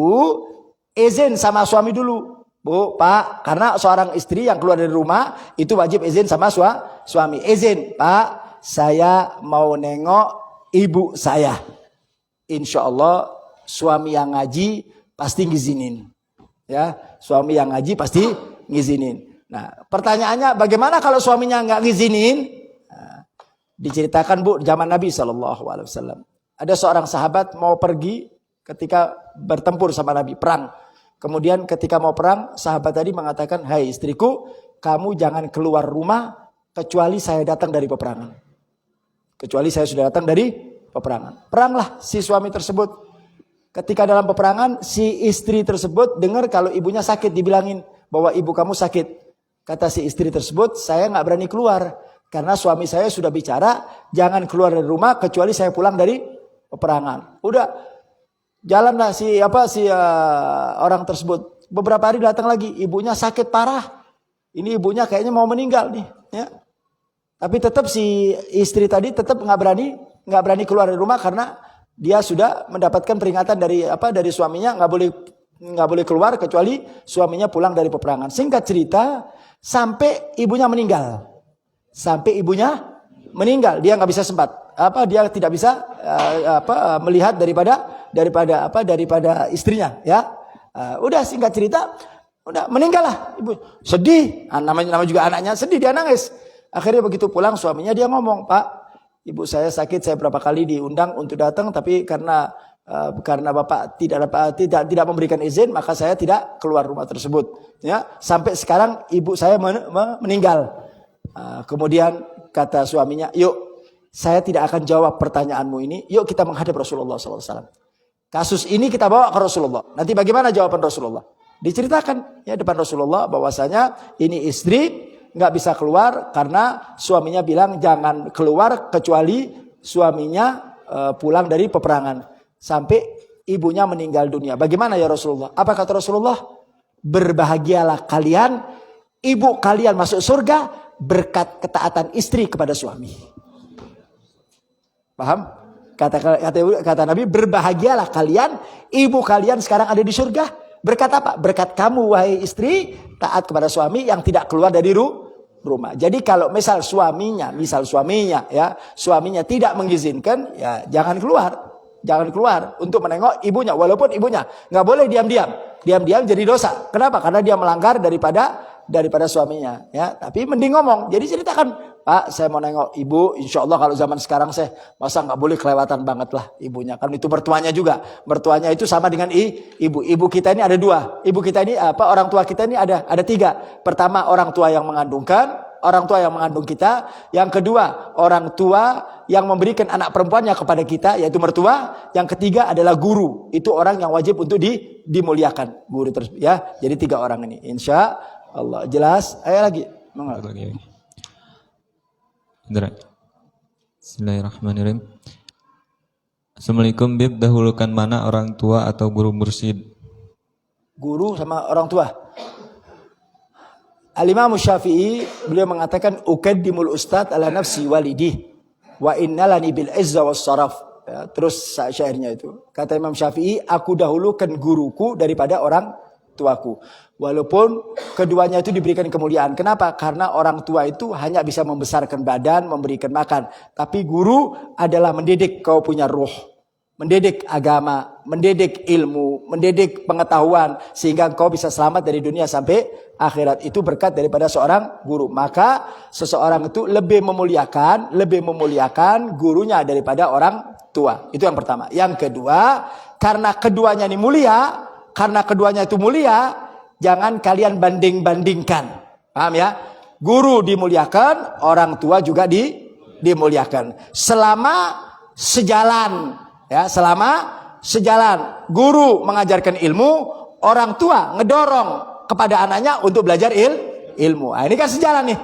izin sama suami dulu, Bu, Pak, karena seorang istri yang keluar dari rumah itu wajib izin sama suami. Izin, Pak, saya mau nengok ibu saya. Insya Allah suami yang ngaji pasti ngizinin, ya, suami yang ngaji pasti ngizinin. Nah, pertanyaannya bagaimana kalau suaminya nggak ngizinin? Nah, diceritakan Bu, zaman Nabi SAW. Ada seorang sahabat mau pergi ketika bertempur sama Nabi, perang. Kemudian ketika mau perang, sahabat tadi mengatakan, hai istriku, kamu jangan keluar rumah kecuali saya datang dari peperangan. Kecuali saya sudah datang dari peperangan. Peranglah si suami tersebut. Ketika dalam peperangan, si istri tersebut dengar kalau ibunya sakit, dibilangin bahwa ibu kamu sakit. Kata si istri tersebut, saya nggak berani keluar karena suami saya sudah bicara jangan keluar dari rumah kecuali saya pulang dari peperangan. Udah jalanlah si orang tersebut. Beberapa hari datang lagi, ibunya sakit parah. Ini ibunya kayaknya mau meninggal nih, ya. Tapi tetap si istri tadi tetap nggak berani keluar dari rumah karena dia sudah mendapatkan peringatan dari suaminya, nggak boleh keluar kecuali suaminya pulang dari peperangan. Singkat cerita, sampai ibunya meninggal. Dia nggak bisa dia tidak bisa melihat daripada istrinya, ya. Udah singkat cerita, udah meninggal lah ibu. Sedih, namanya juga anaknya sedih, dia nangis. Akhirnya begitu pulang suaminya dia ngomong, Pak, ibu saya sakit, saya berapa kali diundang untuk datang, tapi karena Bapak tidak memberikan izin, maka saya tidak keluar rumah tersebut. Ya, sampai sekarang ibu saya meninggal. Kemudian kata suaminya, yuk, saya tidak akan jawab pertanyaanmu ini. Yuk kita menghadap Rasulullah SAW. Kasus ini kita bawa ke Rasulullah. Nanti bagaimana jawaban Rasulullah? Diceritakan ya depan Rasulullah bahwasanya ini istri nggak bisa keluar karena suaminya bilang jangan keluar kecuali suaminya pulang dari peperangan. Sampai ibunya meninggal dunia. Bagaimana ya Rasulullah? Apa kata Rasulullah? Berbahagialah kalian, ibu kalian masuk surga berkat ketaatan istri kepada suami. Paham? Kata Nabi, berbahagialah kalian, ibu kalian sekarang ada di surga. Berkat apa? Berkat kamu wahai istri taat kepada suami yang tidak keluar dari rumah. Jadi kalau misal suaminya tidak mengizinkan, ya jangan keluar untuk menengok ibunya, walaupun ibunya nggak boleh diam-diam jadi dosa. Kenapa? Karena dia melanggar daripada suaminya, ya. Tapi mending ngomong. Jadi ceritakan, Pak, saya mau nengok ibu. Insya Allah kalau zaman sekarang saya masa nggak boleh kelewatan banget lah ibunya. Kan itu mertuanya juga. Mertuanya itu sama dengan ibu. Ibu kita ini ada dua. Ibu kita ini orang tua kita ini ada tiga. Pertama orang tua yang mengandungkan, orang tua yang mengandung kita. Yang kedua, orang tua yang memberikan anak perempuannya kepada kita, yaitu mertua. Yang ketiga adalah guru. Itu orang yang wajib untuk dimuliakan. Guru terus, ya. Jadi tiga orang ini. Insya Allah. Jelas? Ayo lagi. Bismillahirrahmanirrahim. Assalamualaikum, Bib. Dahulukan mana orang tua atau guru mursyid? Guru sama orang tua. Al-Imam Syafi'i beliau mengatakan uqaddimul ustad ala nafsi walidi wa innalani bil izza was saraf. Ya, terus syairnya itu. Kata Imam Syafi'i, aku dahulukan guruku daripada orang tuaku. Walaupun keduanya itu diberikan kemuliaan. Kenapa? Karena orang tua itu hanya bisa membesarkan badan, memberikan makan. Tapi guru adalah mendidik kau punya ruh. Mendidik agama, mendidik ilmu, mendidik pengetahuan. Sehingga kau bisa selamat dari dunia sampai akhirat. Itu berkat daripada seorang guru. Maka seseorang itu lebih memuliakan gurunya daripada orang tua. Itu yang pertama. Yang kedua, karena keduanya ini mulia, jangan kalian banding-bandingkan. Paham ya? Guru dimuliakan, orang tua juga dimuliakan. Selama sejalan. Guru mengajarkan ilmu, orang tua ngedorong kepada anaknya untuk belajar ilmu. Nah, ini kan sejalan nih.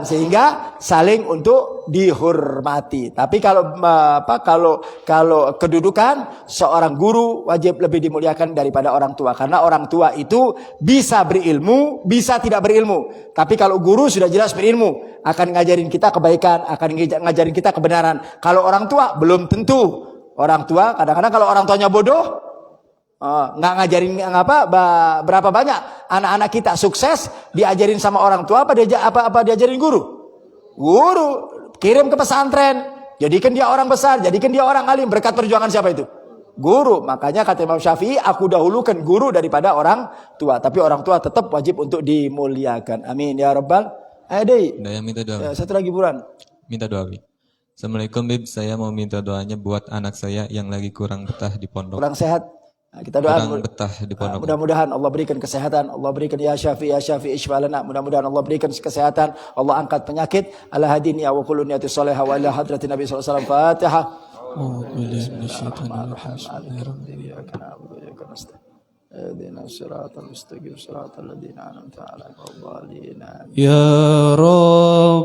Sehingga saling untuk dihormati. Tapi kalau kedudukan seorang guru wajib lebih dimuliakan daripada orang tua, karena orang tua itu bisa berilmu, bisa tidak berilmu. Tapi kalau guru sudah jelas berilmu, akan ngajarin kita kebaikan, akan ngajarin kita kebenaran. Kalau orang tua belum tentu. Orang tua kadang-kadang kalau orang tuanya bodoh, nggak ngajarin berapa banyak anak-anak kita sukses diajarin sama orang tua apa diajarin guru kirim ke pesantren, jadikan dia orang besar, jadikan dia orang alim. Berkat perjuangan siapa itu? Guru. Makanya kata Imam Syafi'i, aku dahulukan guru daripada orang tua. Tapi orang tua tetap wajib untuk dimuliakan. Amin ya rabbal alamin. Minta doa. Satu lagi Buran. Minta doa. Assalamualaikum Bib, saya mau minta doanya buat anak saya yang lagi kurang betah di pondok. Kurang sehat. Nah, kita doa mudah-mudahan Allah berikan kesehatan, Allah berikan ya Syafi isfalana, mudah-mudahan Allah berikan kesehatan, Allah angkat penyakit, ala hadini wa kullu niyati salihah wa ila hadratin Nabi sallallahu alaihi wasallam. Fatihah. Ya Rabb.